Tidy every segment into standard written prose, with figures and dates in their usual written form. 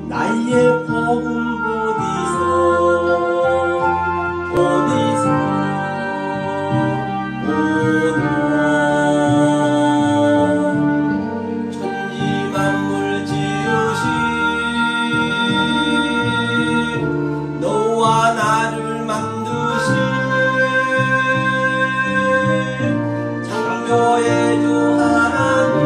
나의 복음 어디서 오나. 천지 만물 지으신 너와 나를 만드신 창조의 주 하나님,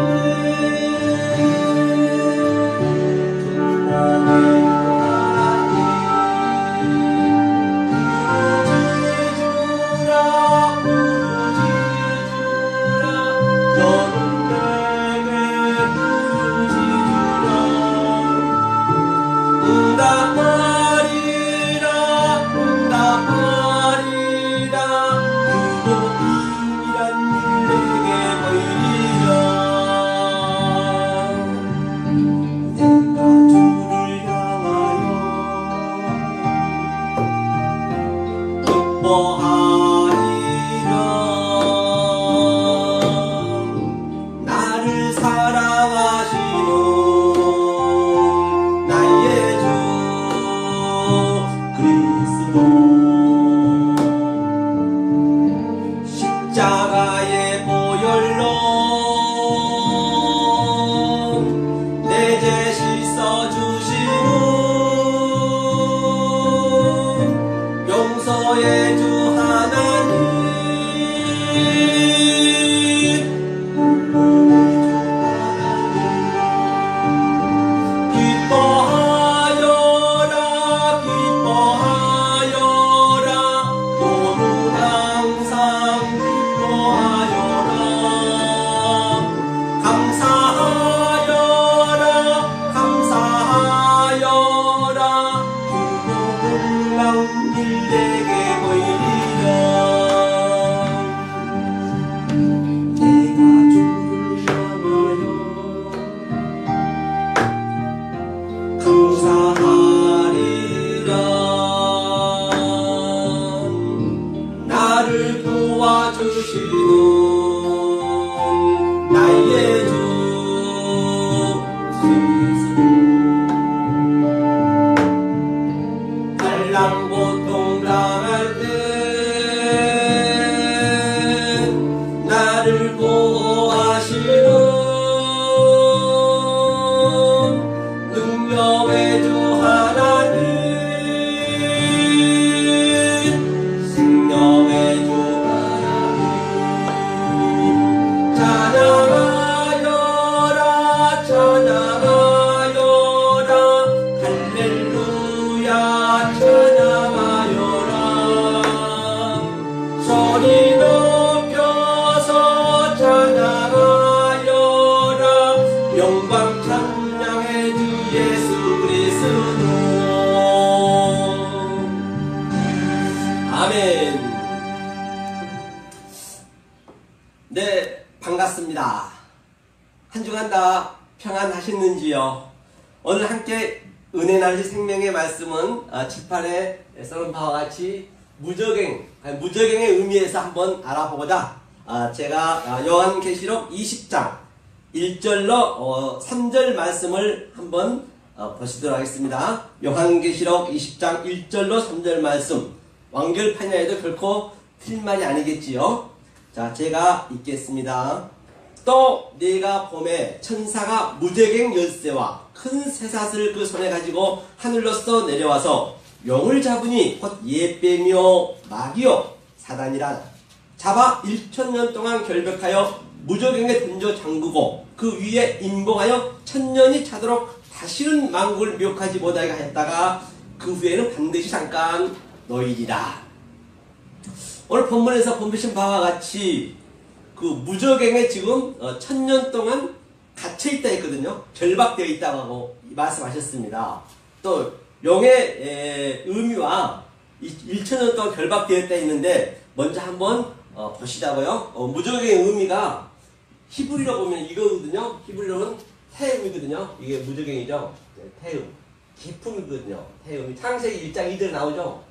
나를 사랑하시는 나의 주 그리스도, 십자가의 보혈로 내 죄 씻어주시는 용서의 주 하나님, 기뻐하여라 기뻐하여라 너는 항상 기뻐하여라. 감사하여라 감사하여라 그거 놀라운 일 내게 보이리라. 내가 주를 향하여 감사하리라. 나를 도와주시는 나의 주 그리스도, 갈랑 고통 당할 때 나를 보호하시는 능력의 주 하나님, 생명의 주 하나님, 찬양하여라 찬양하여라 할렐루야 찬양하여라. 소리 높여서 찬양하여라. 영광 찬양의 주 예수 그리스도. 아멘. 네, 반갑습니다. 한 주간 다 평안하셨는지요? 오늘 함께 은혜 나누실 생명의 말씀은 칠판에 써놓은 바와 같이 무적행의 의미에서 한번 알아보고자 제가 요한계시록 20장 1절로 3절 말씀을 한번 보시도록 하겠습니다. 요한계시록 20장 1절로 3절 말씀, 완결판이라도 결코 틀린 말이 아니겠지요. 자, 제가 읽겠습니다. 또 내가 봄에 천사가 무적행 열쇠와 큰 쇠사슬을 그 손에 가지고 하늘로서 내려와서 용을 잡으니 곧 예배며 마귀요 사단이라 잡아 1000년 동안 결벽하여 무적행에 던져 잠그고 그 위에 임봉하여 1000년이 차도록 다시는 만국을 미혹하지 못하게 하였다가 그 후에는 반드시 잠깐 놓이리라. 오늘 본문에서 본보신 바와 같이 그 무적행에 지금 1000년 동안 갇혀있다 했거든요. 결박되어 있다고 하고 말씀하셨습니다. 또 용의 의미와 1000년 동안 결박되어 있다 했는데 먼저 한번 보시자고요. 무적행의 의미가 히브리로 보면 이거거든요. 히브리로는 태음이거든요. 이게 무적행이죠. 태음. 기품이거든요. 태음이 창세기 1장 2절에 나오죠.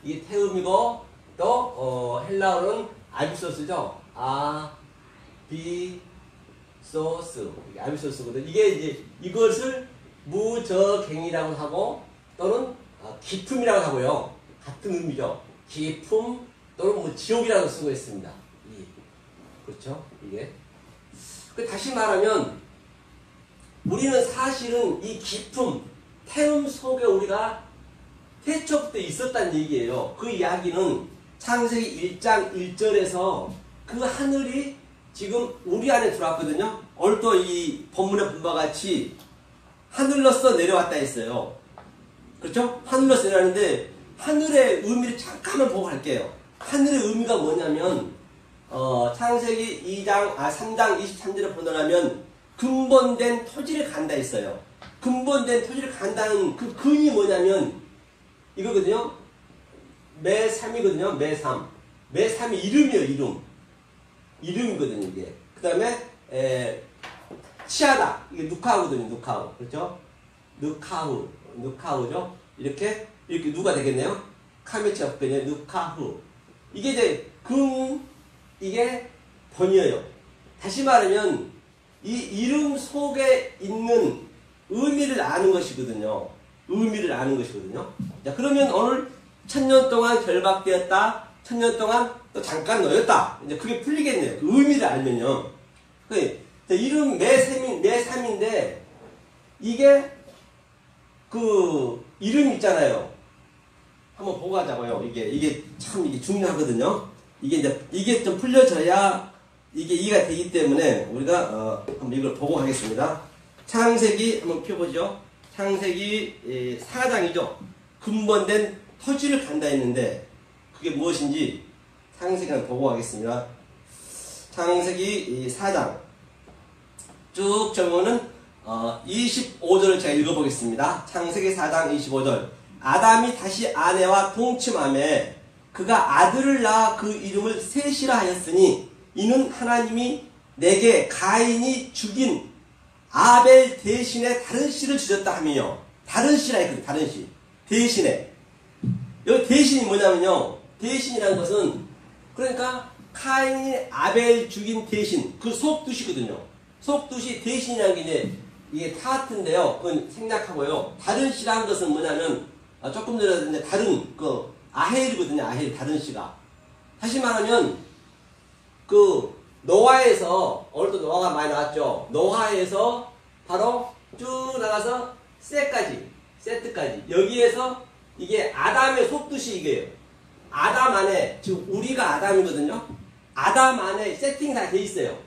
이게 태음이고 또 헬라어는 아비소스죠. 아비소스. 아비소스거든. 이게 이제 이것을 무저갱이라고 하고 또는 기품이라고 하고요. 같은 의미죠. 기품 또는 뭐 지옥이라고 쓰고 있습니다. 그렇죠? 이게. 다시 말하면 우리는 사실은 이 기품, 태움 속에 우리가 태초부터 있었다는 얘기예요. 그 이야기는 창세기 1장 1절에서 그 하늘이 지금 우리 안에 들어왔거든요. 오늘 또 이 본문에 본 바와 같이 하늘로서 내려왔다 했어요. 그렇죠? 하늘로서 내려왔는데 하늘의 의미를 잠깐만 보고 갈게요. 하늘의 의미가 뭐냐면 창세기 3장 23절에 보면 근본된 토지를 간다 했어요. 근본된 토지를 간다는 그 근이 뭐냐면 이거거든요. 매삼이거든요. 매삼. 매삼이 이름이에요. 이름이거든요. 이게. 그 다음에 치하다. 이게 누카우거든요. 누카우. 그렇죠? 누카우죠. 이렇게 누가 되겠네요. 카메치 옆에 누카후. 이게 이제 이게 번이에요. 다시 말하면 이 이름 속에 있는 의미를 아는 것이거든요. 자, 그러면 오늘 1000년 동안 결박되었다. 1000년 동안 또 잠깐 놓였다. 이제 그게 풀리겠네요. 그 의미를 알면요. 이름 매삼인데 이게 그 이름 있잖아요. 한번 보고 가자고요. 이게 참 중요하거든요. 이게 좀 풀려져야 이게 이해가 되기 때문에 우리가 한번 이걸 보고 가겠습니다. 창세기 한번 펴보죠. 창세기 4장이죠. 근본된 토지를 간다 했는데 그게 무엇인지 창세기 한번 보고 가겠습니다. 창세기 4장 쭉 적으면은 25절을 제가 읽어보겠습니다. 창세기 4장 25절. 아담이 다시 아내와 동침하며 그가 아들을 낳아 그 이름을 셋이라 하였으니 이는 하나님이 내게 가인이 죽인 아벨 대신에 다른 씨를 주셨다 하며 다른 씨라 했거든요. 다른 씨. 대신에. 여기 대신이 뭐냐면요. 대신이라는 것은 그러니까 카인이 아벨 죽인 대신 그 속뜻이거든요. 속뜻이 대신이라는 게 이제 이게 타트인데요. 그건 생략하고요. 다른 씨라는 것은 뭐냐면 조금 전에 이제 다른 그 아헬이거든요. 아헬 다른 씨가. 다시 말하면 그 노아에서 오늘도 노아가 많이 나왔죠. 노아에서 바로 쭉 나가서 세트까지 여기에서 이게 아담의 속뜻이 이게요. 아담 안에 지금 우리가 아담이거든요. 아담 안에 세팅이 다 돼 있어요.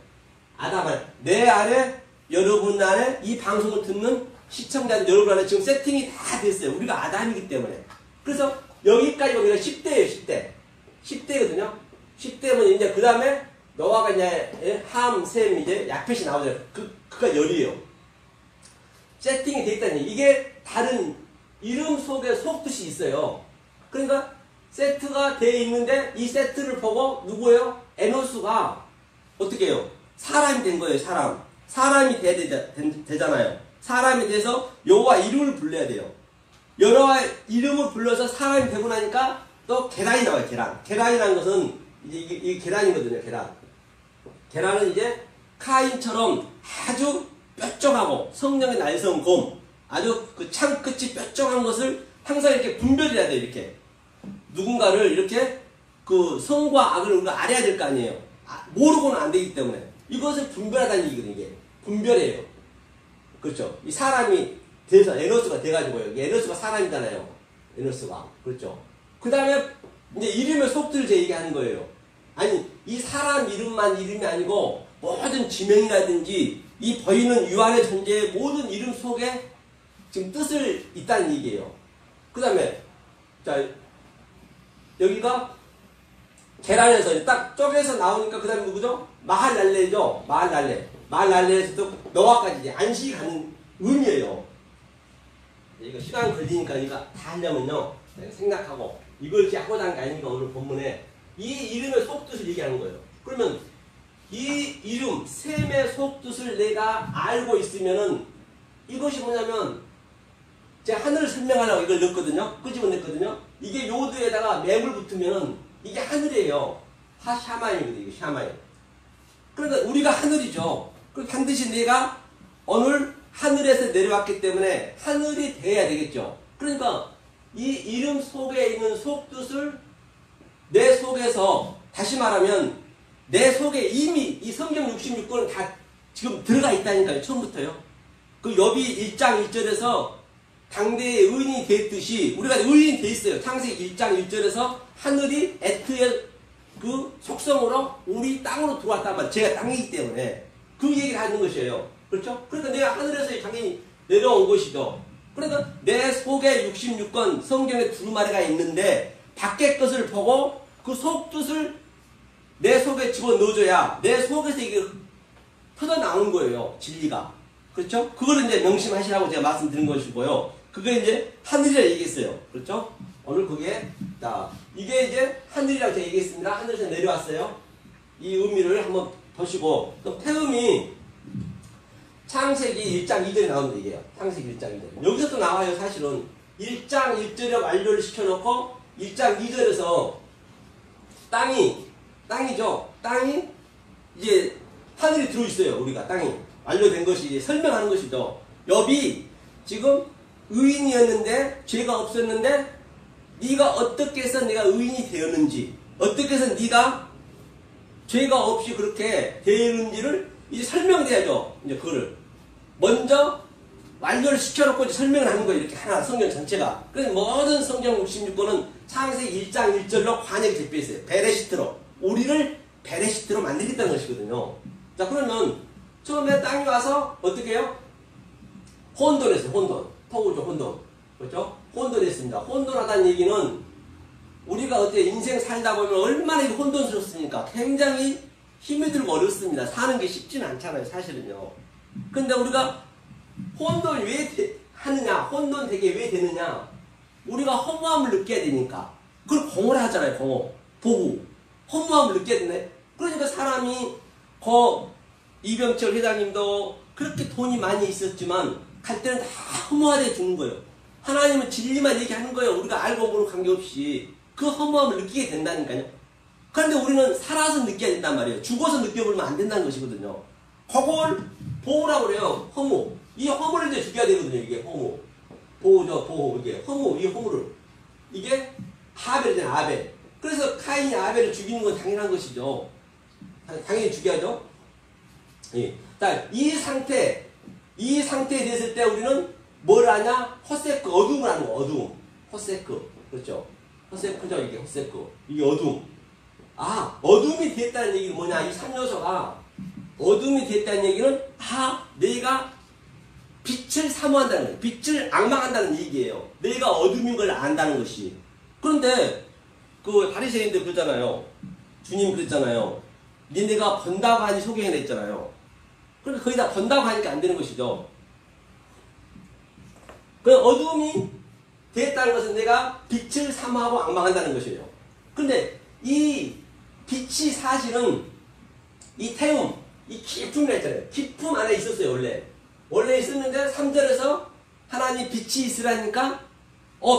아담 안에 내 안에 여러분 안에 이 방송을 듣는 시청자들 여러분 안에 지금 세팅이 다 됐어요. 우리가 아담이기 때문에. 그래서 여기까지 우리가 10대예요. 10대거든요. 10대면 이제 그 다음에 노아가 이제 함, 셈 이제 야펫이 나오잖아요. 그가 열이에요. 세팅이 돼 있다는 얘기. 이게 다른 이름 속에 속뜻이 있어요. 그러니까 세트가 돼 있는데 이 세트를 보고 누구예요? 에노스가 어떻게 해요? 사람이 된 거예요. 사람이 되잖아요. 사람이 돼서 여호와 이름을 불러야 돼요. 여호와 이름을 불러서 사람이 되고 나니까 또 계란이 나와요. 계란이라는 것은 이게 계란이거든요. 계란은 이제 카인처럼 아주 뾰족하고 성령의 날선 곰, 아주 그 창끝이 뾰족한 것을 항상 이렇게 분별해야 돼요. 이렇게 누군가를 이렇게 그 성과 악을 우리가 알아야 될 거 아니에요. 모르고는 안 되기 때문에 이것을 분별하다는 얘기거든요. 이게 분별해요. 그렇죠. 이 사람이 돼서 에노스가 돼가지고요. 에노스가 사람이잖아요. 에노스가. 그렇죠. 그 다음에 이제 이름의 속들을 제 얘기하는 거예요. 아니 이 사람 이름만 이름이 아니고 모든 지명이라든지 이 보이는 유한의 존재의 모든 이름 속에 지금 뜻을 있다는 얘기예요. 그 다음에 자 여기가 계란에서 딱 쪼개서 나오니까 그 다음에 누구죠? 마할랄레죠. 마할랄레에서도 노아까지 이제 안식이 가는 의미예요. 이거 시간 걸리니까 이거 다 하려면요 생각하고 이걸 이렇게 하고자 하는 게 아니니까 오늘 본문에 이 이름의 속뜻을 얘기하는 거예요. 그러면 이 이름 셈의 속뜻을 내가 알고 있으면은 이것이 뭐냐면 제가 하늘을 설명하려고 이걸 넣었거든요. 끄집어냈거든요. 이게 요드에다가 맵을 붙으면은 이게 하늘이에요. 샤마임이거든요. 이게 샤마임. 그러니까 우리가 하늘이죠. 그럼 반드시 내가 오늘 하늘에서 내려왔기 때문에 하늘이 돼야 되겠죠. 그러니까 이 이름 속에 있는 속뜻을 내 속에서, 다시 말하면 내 속에 이미 이 성경 66권은 다 지금 들어가 있다니까요. 처음부터요. 그 여비 1장 1절에서 당대의 의인이 됐듯이 우리가 의인이 돼 있어요. 창세기 1장 1절에서 하늘이 에트의 그 속성으로 우리 땅으로 들어왔단 말이에요. 제가 땅이기 때문에 그 얘기를 하는 것이에요. 그렇죠? 그러니까 내가 하늘에서 당연히 내려온 것이죠. 그러니까 내 속에 66권 성경의 두루마리가 있는데 밖의 것을 보고 그 속뜻을 내 속에 집어넣어줘야 내 속에서 이게 터져나오는 거예요. 진리가. 그렇죠? 그걸 이제 명심하시라고 제가 말씀드린 것이고요. 그게 이제 하늘이라고 얘기했어요. 그렇죠? 오늘 그게, 자, 이게 이제 하늘이라고 제가 얘기했습니다. 하늘에서 내려왔어요. 이 의미를 한번 보시고, 또 태음이 창세기 1장 2절에 나오는 얘기예요. 창세기 1장 2절. 여기서 또 나와요, 사실은. 1장 1절에 완료를 시켜놓고, 1장 2절에서 땅이죠. 땅이 이제 하늘이 들어있어요. 우리가 땅이 완료된 것이 이제 설명하는 것이죠. 욥이 지금 의인이었는데 죄가 없었는데 네가 어떻게 해서 내가 의인이 되었는지, 어떻게 해서 네가 죄가 없이 그렇게 되었는지를 이제 설명돼야죠. 이제 그거를 먼저 완료를 시켜놓고 이제 설명을 하는 거예요. 이렇게 하나 성경 전체가. 그래서 모든 성경 66권은 창세기 1장 1절로 관역이 잡혀 있어요. 베레시트로. 우리를 베레시트로 만들겠다는 것이거든요. 자, 그러면 처음에 땅이 와서 어떻게 해요? 혼돈했어요. 혼돈. 토우죠. 혼돈. 그렇죠? 혼돈했습니다. 혼돈하다는 얘기는 우리가 어떻게 인생 살다 보면 얼마나 혼돈스럽습니까? 굉장히 힘이 들고 어렵습니다. 사는 게 쉽지는 않잖아요. 사실은요. 근데 우리가 혼돈이 왜 하느냐? 혼돈 되게 왜 되느냐? 우리가 허무함을 느껴야 되니까. 그걸 공허를 하잖아요. 공허. 보고. 허무함을 느껴야 되네. 그러니까 사람이 이병철 회장님도 그렇게 돈이 많이 있었지만 갈 때는 다 허무하게 죽는 거예요. 하나님은 진리만 얘기하는 거예요. 우리가 알고 보는 관계없이 그 허무함을 느끼게 된다니까요. 그런데 우리는 살아서 느껴야 된단 말이에요. 죽어서 느껴보면 안 된다는 것이거든요. 그걸 보호라고 그래요. 허무. 이 허무를 이제 죽여야 되거든요. 이게 허무. 보호죠. 보호. 이게 허무. 이 허무를. 이게 아벨이잖아요. 아벨. 그래서 카인이 아벨을 죽이는 건 당연한 것이죠. 당연히 죽여야죠. 예. 자, 이 상태에 됐을 때 우리는 뭘 하냐? 호세크, 어둠을 하는 거, 어둠. 호세크. 그렇죠. 호세크죠, 이게 호세크. 이게 어둠. 아, 어둠이 됐다는 얘기는 뭐냐? 이 3요소가 어둠이 됐다는 얘기는, 내가 빛을 사모한다는 거예요. 빛을 앙망한다는 얘기예요. 내가 어둠인 걸 안다는 것이. 그런데, 바리새인들 그러잖아요. 주님 그랬잖아요. 니네가 번다고 하니 소개해냈잖아요. 그러니까 거의 다 번다고 하니까 안 되는 것이죠. 그 어둠이 됐다는 것은 내가 빛을 사모하고 앙망한다는 것이에요. 그런데 이 빛이 사실은 이 태움, 이 깊음이라 했잖아요. 깊음 안에 있었어요, 원래. 원래 있었는데 3절에서 하나님 빛이 있으라니까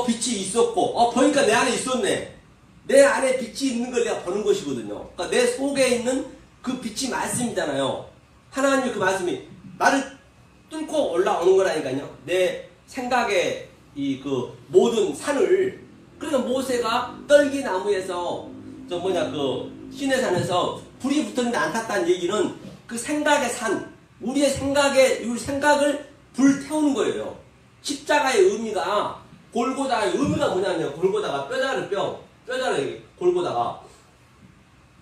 빛이 있었고 보니까 내 안에 있었네. 내 안에 빛이 있는 걸 내가 보는 것이거든요. 그러니까 내 속에 있는 그 빛이 말씀이잖아요. 하나님의 그 말씀이 나를 뚫고 올라오는 거라니까요. 내 생각의 모든 산을. 그러니까 모세가 떨기나무에서 시내 산에서 불이 붙었는데 안 탔다는 얘기는 그 생각의 산, 우리의 생각을 불태우는 거예요. 십자가의 의미가, 골고다의 의미가 뭐냐면, 골고다가 뼈자를 골고다가.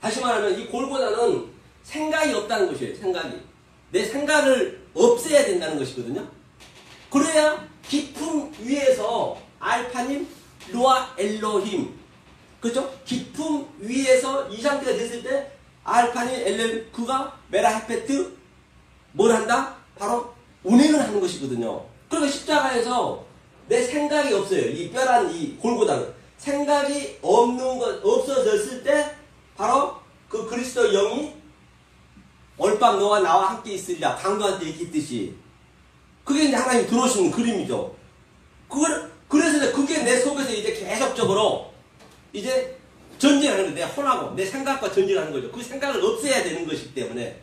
다시 말하면 이 골고다는 생각이 없다는 것이에요. 생각이. 내 생각을 없애야 된다는 것이거든요. 그래야 깊음 위에서 알파님, 로아 엘로힘. 그죠? 깊음 위에서 이 상태가 됐을 때 알파님, 엘렐, 그가 메라헤페트 뭘 한다? 바로 운행을 하는 것이거든요. 그러니까 십자가에서 내 생각이 없어요. 이 뼈란 이 골고다는. 생각이 없어졌을 때 바로 그 그리스도 영이 올밤 너와 나와 함께 있으리라 강도한테 얘기했듯이 그게 이제 하나님 들어오시는 그림이죠. 그래서 그게 내 속에서 이제 계속적으로 이제 전진하는 거예요. 내 혼하고 내 생각과 전진하는 거죠. 그 생각을 없애야 되는 것이기 때문에.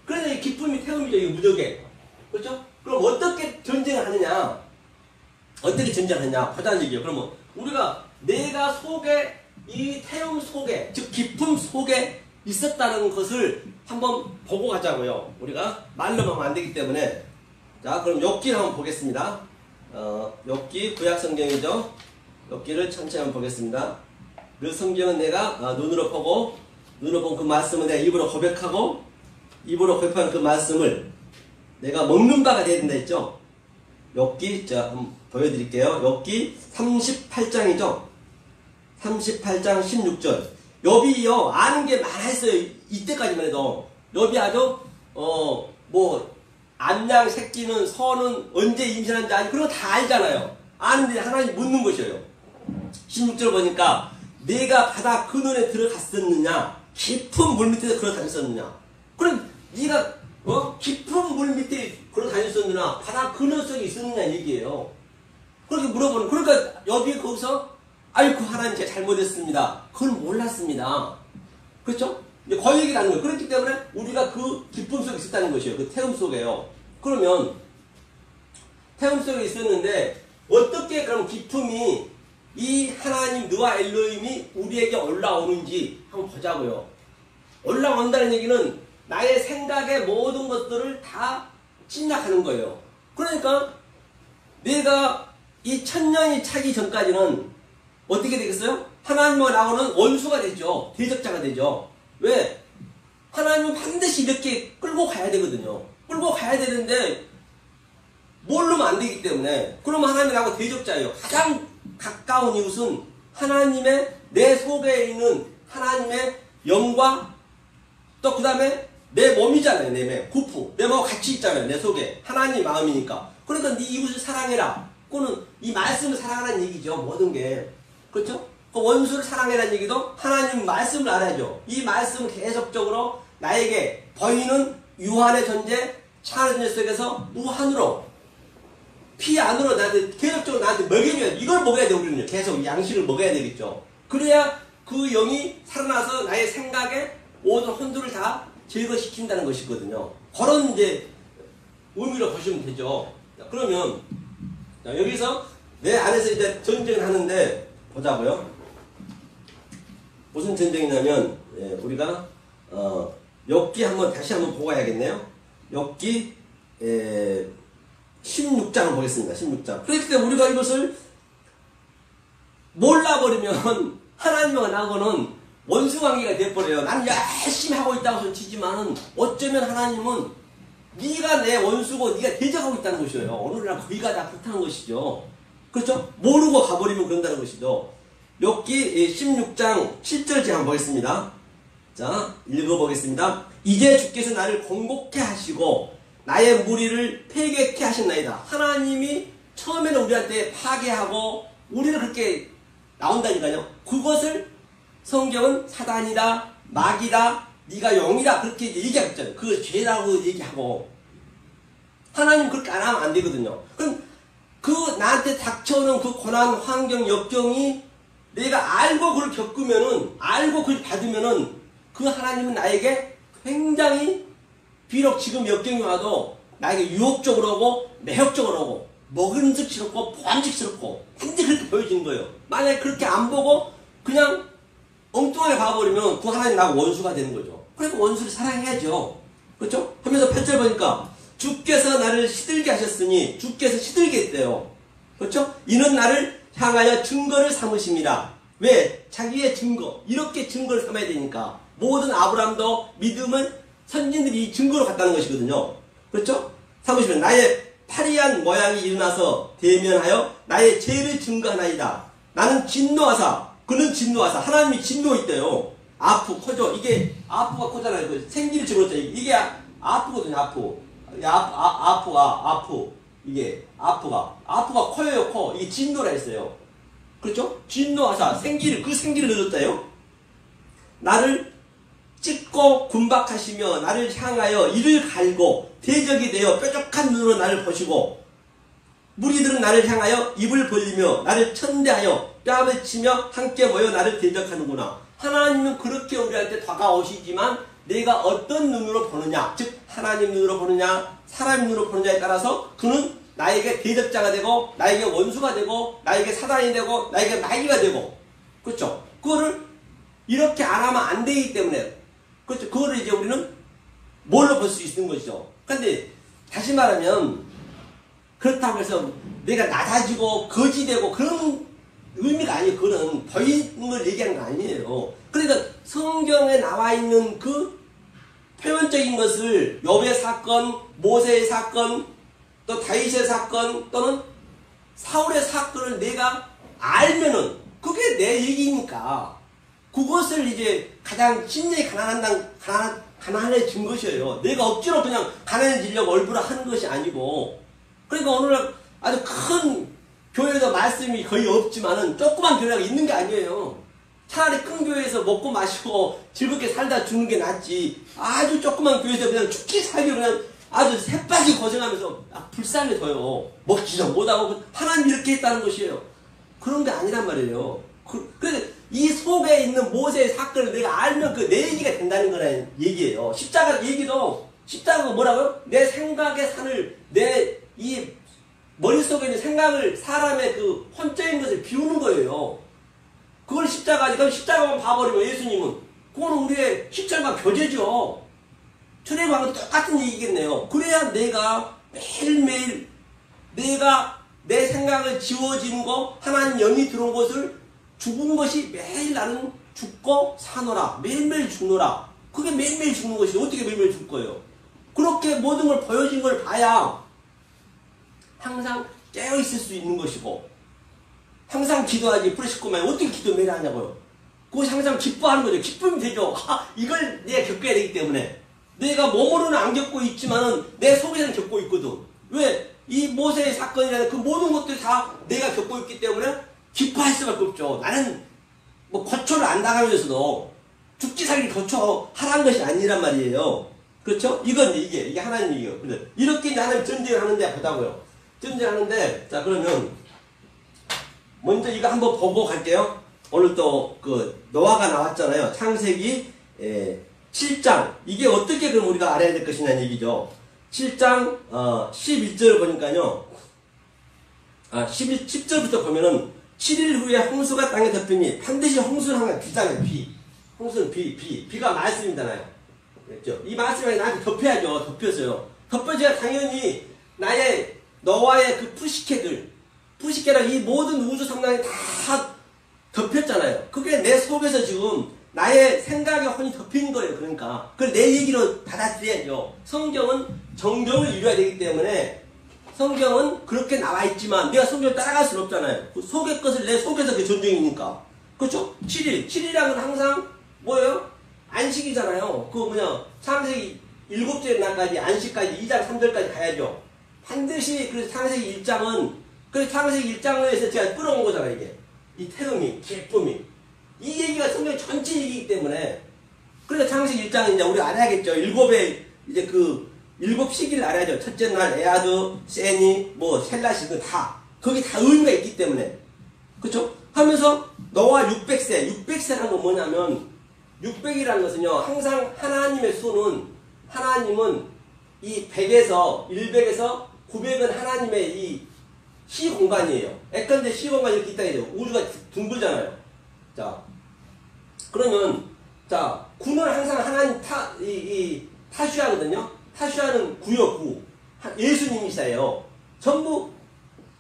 그래서 이 기쁨이 태움이죠. 이 무적에. 그렇죠? 그럼 어떻게 전쟁을 하느냐? 어떻게 전쟁하느냐? 보자는 얘기예요. 그러면 우리가 내가 속에, 이 태움 속에, 즉 기품 속에 있었다는 것을 한번 보고 가자고요. 우리가 말로만 하면 안 되기 때문에. 자, 그럼 욥기를 한번 보겠습니다. 욥기 구약 성경이죠. 욥기를 천천히 한번 보겠습니다. 그 성경은 내가 눈으로 보고, 눈으로 본 그 말씀은 내가 입으로 고백하고, 입으로 고백한 그 말씀을 내가 먹는 바가 되야 된다 했죠. 욥기, 자, 한번 보여드릴게요. 욥기 38장이죠. 38장 16절. 욥이요, 아는 게 많았어요. 이때까지만 해도. 욥이 아주, 암양 새끼는, 서는 언제 임신한지 아니, 그런 거 다 알잖아요. 아는데 하나님 묻는 것이에요. 16절 보니까, 내가 바다 근원에 들어갔었느냐? 깊은 물 밑에 걸어다녔었느냐? 그럼, 네가, 깊은 물 밑에 걸어다녔었느냐? 바다 근원 속에 있었느냐? 얘기예요. 그렇게 물어보는, 그러니까, 욥이 거기서, 아이고, 하나님 제가 잘못했습니다. 그건 몰랐습니다. 그렇죠? 이제 그 얘기를 하는 거예요. 그렇기 때문에 우리가 그 기쁨 속에 있었다는 것이에요. 그 태움 속에요. 그러면 태움 속에 있었는데 어떻게 그럼 기쁨이 이 하나님 느와 엘로힘이 우리에게 올라오는지 한번 보자고요. 올라온다는 얘기는 나의 생각의 모든 것들을 다 침략하는 거예요. 그러니까 내가 이 천년이 차기 전까지는 어떻게 되겠어요? 하나님과 나하고는 원수가 되죠. 대적자가 되죠. 왜? 하나님은 반드시 이렇게 끌고 가야 되거든요. 끌고 가야 되는데 모르면 안 되기 때문에. 그러면 하나님하고 대적자예요. 가장 가까운 이웃은 하나님의, 내 속에 있는 하나님의 영과 또 그 다음에 내 몸이잖아요. 내 몸, 구프. 내 몸하고 같이 있잖아요. 내 속에. 하나님 마음이니까. 그러니까 네 이웃을 사랑해라. 그거는 이 말씀을 사랑하라는 얘기죠. 모든 게. 그렇죠? 그 원수를 사랑해라는 얘기도 하나님 말씀을 알아야죠. 이 말씀을 계속적으로 나에게 보이는 유한의 존재, 차의 존재 속에서 무한으로, 피 안으로 나한테 계속적으로 나한테 먹여줘야 돼. 이걸 먹어야 돼. 우리는 계속 양식을 먹어야 되겠죠. 그래야 그 영이 살아나서 나의 생각에 모든 혼두를 다 제거시킨다는 것이거든요. 그런 이제 의미로 보시면 되죠. 자, 그러면 자, 여기서 내 안에서 이제 전쟁을 하는데 보자고요. 무슨 전쟁이냐면 우리가 욥기 한번 다시 한번 보고 가야겠네요. 욥기 16장을 보겠습니다. 16장. 그렇기 때문에 우리가 이것을 몰라버리면 하나님과 나하고는 원수관계가 돼버려요. 나는 열심히 하고 있다고 손치지만은 어쩌면 하나님은 네가 내 원수고 네가 대적하고 있다는 것이에요. 오늘날 거기가 다 그렇다는 것이죠. 그렇죠? 모르고 가버리면 그런다는 것이죠. 욥기 16장 7절 한번 보겠습니다. 자, 읽어보겠습니다. 이제 주께서 나를 공곡케 하시고 나의 무리를 패괴케 하셨나이다. 하나님이 처음에는 우리한테 파괴하고 우리를 그렇게 나온다니까요. 그것을 성경은 사단이다, 마귀다, 네가 영이다 그렇게 얘기하고 있잖아요. 그 죄라고 얘기하고. 하나님 그렇게 안 하면 안 되거든요. 그럼 그 나한테 닥쳐오는 그 고난, 환경, 역경이 내가 알고 그걸 겪으면은, 알고 그걸 받으면은 그 하나님은 나에게 굉장히, 비록 지금 역경이 와도 나에게 유혹적으로 오고 매혹적으로 오고 먹음직스럽고 보암직스럽고 완전히 그렇게 보여지는 거예요. 만약에 그렇게 안 보고 그냥 엉뚱하게 봐버리면 그 하나님 나하고 원수가 되는 거죠. 그러니까 원수를 사랑해야죠. 그렇죠? 하면서 8절 보니까 주께서 나를 시들게 하셨으니, 주께서 시들게 했대요. 그렇죠? 이는 나를 향하여 증거를 삼으심이라. 왜? 자기의 증거. 이렇게 증거를 삼아야 되니까. 모든 아브라함도 믿음은 선진들이 증거로 갔다는 것이거든요. 그렇죠? 삼으시면 나의 파리한 모양이 일어나서 대면하여 나의 죄를 증거하나이다. 나는 진노하사, 그는 진노하사. 하나님이 진노했대요. 아프, 코죠. 이게 아프가 코잖아요. 그 생기를 집어넣었죠. 이게 아프거든요. 아프. 아프. 이게 아프가 코예요. 코. 이게 진노라 했어요. 그렇죠? 진노하사. 생기를, 그 생기를 넣었다요. 나를 찢고 군박하시며 나를 향하여 이를 갈고 대적이 되어 뾰족한 눈으로 나를 보시고 무리들은 나를 향하여 입을 벌리며 나를 천대하여 뺨을 치며 함께 모여 나를 대적하는구나. 하나님은 그렇게 우리한테 다가오시지만 내가 어떤 눈으로 보느냐, 즉 하나님 눈으로 보느냐 사람 눈으로 보느냐에 따라서 그는 나에게 대적자가 되고 나에게 원수가 되고 나에게 사단이 되고 나에게 마귀가 되고, 그렇죠? 그거를 이렇게 안 하면 안 되기 때문에, 그렇죠? 그거를 이제 우리는 뭘로 볼 수 있는 것이죠. 그런데 다시 말하면 그렇다고 해서 내가 낮아지고 거지되고 그런 의미가 아니에요. 그거는 보이는 얘기하는 거 아니에요. 그러니까 성경에 나와 있는 그 표면적인 것을 욥의 사건, 모세의 사건, 또 다윗의 사건, 또는 사울의 사건을 내가 알면은 그게 내 얘기니까 그것을 이제 가장 심령이 가난해진 것이에요. 내가 억지로 그냥 가난해지려고 얼부러 하는 것이 아니고. 그러니까 오늘 아주 큰 교회에서 말씀이 거의 없지만은 조그만 교회가 있는 게 아니에요. 차라리 큰 교회에서 먹고 마시고 즐겁게 살다 죽는 게 낫지. 아주 조그만 교회에서 그냥 죽기 살기 그냥 아주 새빠지 고생하면서 불쌍해서요. 먹지도 못하고 하나님이 이렇게 했다는 것이에요. 그런 게 아니란 말이에요. 그래서 이 속에 있는 모세의 사건을 내가 알면 그 내 얘기가 된다는 거라는 얘기예요. 십자가 얘기도, 십자가가 뭐라고요? 내 생각의 산을, 내 이 머릿속에 있는 생각을, 사람의 그 혼적인 것을 비우는 거예요. 그걸 십자가지. 그럼 십자가만 봐버리면 예수님은, 그거는 우리의 십자가 교제죠. 출애굽하고 똑같은 얘기겠네요. 그래야 내가 매일매일 내가 내 생각을 지워지는 거, 하나님 영이 들어온 것을 죽은 것이 매일 나는 죽고 사노라. 매일매일 죽노라. 그게 매일매일 죽는 것이 어떻게 매일매일 죽을 거예요? 그렇게 모든 걸 보여진 걸 봐야 항상 깨어있을 수 있는 것이고, 항상 기도하지. 프레시코만 어떻게 기도 매일 하냐고요. 그것이 항상 기뻐하는 거죠. 기쁨이 되죠. 이걸 내가 겪어야 되기 때문에. 내가 몸으로는 안 겪고 있지만은 내 속에는 겪고 있거든. 왜? 이 모세의 사건이라는 그 모든 것들이 다 내가 겪고 있기 때문에 기뻐할 수밖에 없죠. 나는 뭐 거초를 안 당하면서도 죽기 살기 거초하라는 것이 아니란 말이에요. 그렇죠? 이게 하나님 얘기예요. 근데 이렇게 나는 전쟁을 하는데 보다고요. 전쟁하는데, 자, 그러면 먼저 이거 한번 보고 갈게요. 오늘 또 그 노아가 나왔잖아요. 창세기 7장. 이게 어떻게 그럼 우리가 알아야 될 것이냐는 얘기죠. 7장 11절을 보니까요. 10절부터 보면은 7일 후에 홍수가 땅에 덮이니 반드시 홍수는 항상 비잖아요. 홍수는 비가 말씀이잖아요. 그렇죠? 이 말씀이 나한테 덮여야죠. 덮였어요. 덮여져야 당연히 나의 너와의 그 푸시케랑 이 모든 우주 성랑이 다 덮였잖아요. 그게 내 속에서 지금 나의 생각의 혼이 덮인 거예요. 그러니까 그걸 내 얘기로 받아들여야죠. 성경은 정경을 이루어야 되기 때문에 성경은 그렇게 나와 있지만 내가 성경을 따라갈 수는 없잖아요. 그 속의 것을 내 속에서 그 전쟁이니까. 그렇죠? 7일이라는 건 항상 뭐예요? 안식이잖아요. 그거 그냥 창세기 7째 날까지 안식까지 2장 3절까지 가야죠. 반드시 그래서 창세기 1장은 그래서 창세기 1장에서 제가 끌어온 거잖아요. 이게 이 태음이 기쁨이 이 얘기가 성경 전체 얘기이기 때문에 그래서 창세기 1장은 이제 우리 알아야겠죠. 7의 이제 그 7시기를 알아야죠. 첫째 날 에아드, 세니, 뭐 셀라시 다 거기 다 의미가 있기 때문에 그렇죠? 하면서 너와 600세라는 건 뭐냐면 600이라는 것은요 항상 하나님의 수는 하나님은 이 100에서 100에서 900은 하나님의 이 시공간이에요. 예컨대 시공간이 이렇게 있다 해요. 우주가 둥글잖아요. 자 그러면 자 9는 항상 하나님 타슈하거든요. 타슈하는 9요 9. 예수님이시에요. 전부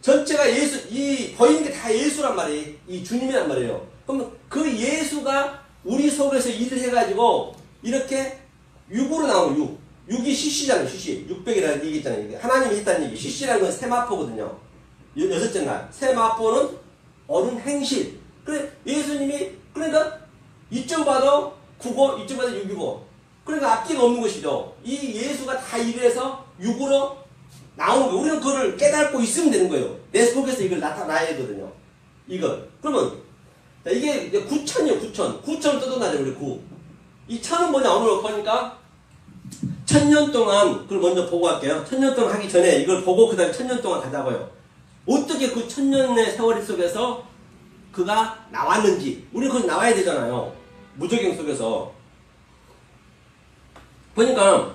전체가 예수, 이 보이는 게 다 예수란 말이에요. 이 주님이란 말이에요. 그럼 그 예수가 우리 속에서 일을 해가지고 이렇게 6으로 나오는 6. 6이 시시잖아요. 시시. 600이라는 얘기 있잖아요. 하나님이 했다는 얘기. 시시라는 건 세마포거든요. 여섯째 날. 세마포는 어른 행실. 그래 예수님이 그러니까 이쪽 봐도 9고 이쪽 봐도 6이고 그러니까 앞뒤가 없는 것이죠. 이 예수가 다 일해서 6으로 나오는 거예요. 우리는 그걸 깨닫고 있으면 되는 거예요. 내 속에서 이걸 나타나야 되거든요. 이걸. 그러면 이게 9천이에요. 9천 뜯어나죠. 우리 9. 이 천은 뭐냐 오늘 보니까 1000년 동안 그걸 먼저 보고 갈게요. 1000년 동안 하기 전에 이걸 보고 그 다음에 1000년 동안 가자고요. 어떻게 그 1000년의 세월 속에서 그가 나왔는지 우리 거기 나와야 되잖아요. 무적행 속에서 보니까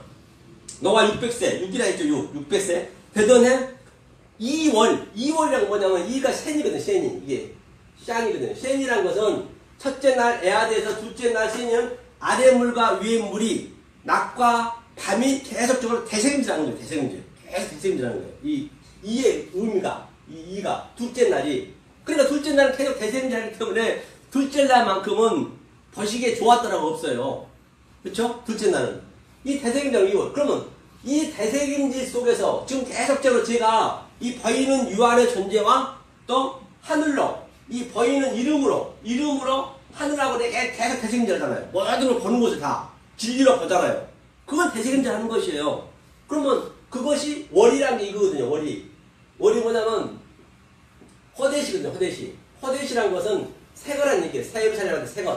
너가 600세, 6이라 했죠, 600세. 되던 해 2월이란 뭐냐면 2가 센이거든, 센이. 이게 샹이거든. 센이란 것은 첫째 날 에아드에서 둘째 날 센이는 아래 물과 위에 물이 낮과 밤이 계속적으로 대세금질하는 거예요. 대세금질. 계속 대세금질하는 거예요. 이의 의미가, 이가 둘째 날이. 그러니까 둘째 날은 계속 대세금질하기 때문에 둘째 날만큼은 버시기에 좋았더라고 없어요. 그렇죠? 둘째 날은. 이 대세금질 이거. 그러면 이 대세금질 속에서 지금 계속적으로 제가 이 버이는 유한의 존재와 또 하늘로 이 버이는 이름으로 하늘하고 계속 대세금질 하잖아요. 모든 걸 보는 것을 다 진리로 보잖아요. 그건 대세금질 하는 것이에요. 그러면 그것이 월이라는 게 이거거든요. 월이 뭐냐면 허대시거든요. 허대시. 허대시라는 것은 색을한 얘기예요. 세금살이라는 색을.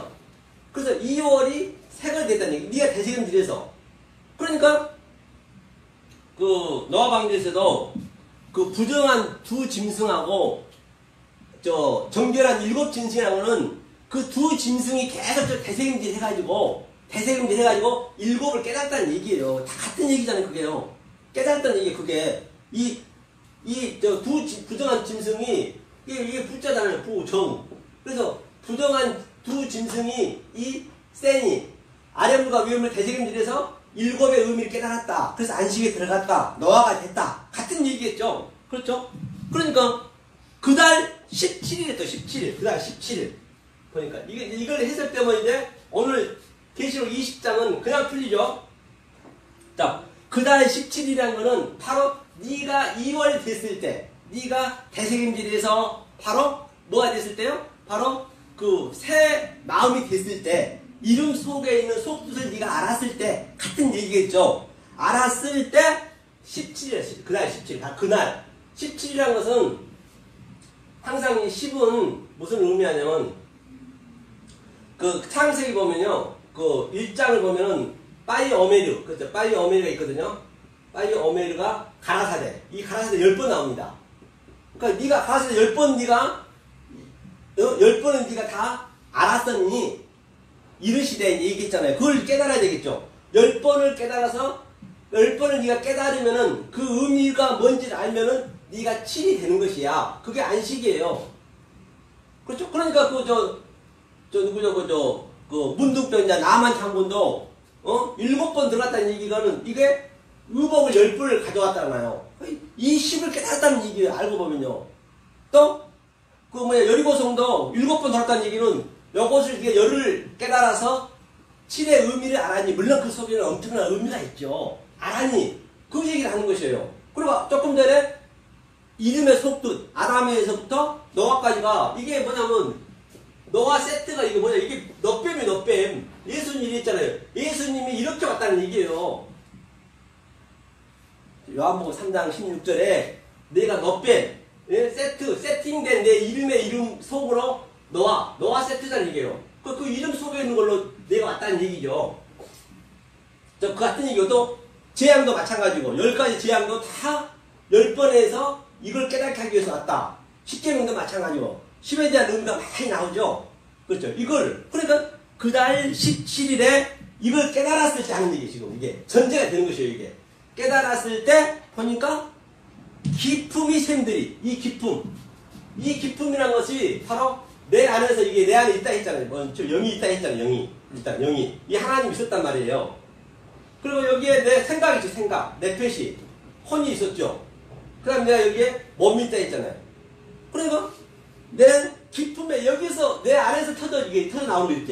그래서 2월이 색을 됐다는 얘기. 네가 대세금질해서. 그러니까 그 노아 방주에서도 그 부정한 두 짐승하고 정결한 7 짐승하고는 그 두 짐승이 계속 대세금질 해가지고 7을 깨닫다는 얘기예요. 다 같은 얘기잖아요. 그게요. 깨닫다는 얘기 그게 부정한 짐승이 이게 부자잖아요. 부정. 그래서 부정한 두 짐승이 이 센이 아래물과 위에물 대세금질해서 7의 의미를 깨달았다. 그래서 안식에 들어갔다. 노아가 됐다. 같은 얘기겠죠. 그렇죠? 그러니까 그달 17일에 또 17일. 그달 17일. 그러니까 이걸 해석되면 이제 오늘 계시록 20장은 그냥 풀리죠. 자, 그달 17일이라는 거는 바로 네가 2월 됐을 때, 네가 대세금질에서 바로 뭐가 됐을 때요? 바로 그 새 마음이 됐을 때, 이름 속에 있는 속뜻을 네가 알았을 때 같은 얘기겠죠. 알았을 때 17일, 그날 17일, 그날 17이라는 것은 항상 이 10은 무슨 의미하냐면 그 창세기 보면요, 그 1장을 보면은 빠이 어메르, 그렇죠? 빠이 어메르가 있거든요. 빠이 어메르가 가라사대, 이 가라사대 10번 나옵니다. 그러니까 네가 가라사대 10번 네가 10번은 네가 다 알았었니? 이르시되 얘기했잖아요. 그걸 깨달아야 되겠죠. 10번을 깨달아서 10번을 네가 깨달으면은 그 의미가 뭔지를 알면은 네가 7이 되는 것이야. 그게 안식이에요. 그렇죠? 그러니까 그 문둥병자 나만 장군도 7번 들어갔다는 얘기가는 이게 의복을 10번을 가져왔잖아요. 이 10을 깨달았다는 얘기예요. 알고 보면요. 또 여리고성도 7번 들어갔다는 얘기는 요것을 네가 열을 깨달아서 7의 의미를 알았니? 물론 그 속에는 엄청난 의미가 있죠. 알았니? 그 얘기를 하는 것이에요. 그리고 조금 전에 이름의 속뜻, 아람에서부터 노아까지가 이게 뭐냐면 노아 세트가 이게 뭐냐? 이게 넉뱀이 넉뱀. 예수님이 했잖아요. 예수님이 이렇게 왔다는 얘기예요. 요한복음 3장 16절에 내가 넉뱀, 세팅된 내 이름의 이름 속으로 노아 세트라는 얘기예요. 그 이름 속에 있는 걸로 내가 왔다는 얘기죠. 그 같은 얘기도 재앙도 마찬가지고 10가지 재앙도 다 10번에서 이걸 깨닫게 하기 위해서 왔다. 십계명도 마찬가지고 10에 대한 의미가 많이 나오죠. 그렇죠. 이걸 그러니까 그달 17일에 이걸 깨달았을 때 하는 얘기 지금 이게 전제가 되는 것이에요. 이게 깨달았을 때 보니까 기품이 샘들이 이 기품이란 것이 바로 내 안에서 이게 내 안에 있다 했잖아요. 영이 있다 했잖아요. 영이 일단 영이 이 하나님이 있었단 말이에요. 그리고 여기에 내 생각이 있죠. 생각, 내 표시, 혼이 있었죠. 그 다음에 내가 여기에 몸이 있다 했잖아요. 그러니까 내 기품에 여기서 내 안에서 이게 터져 나오는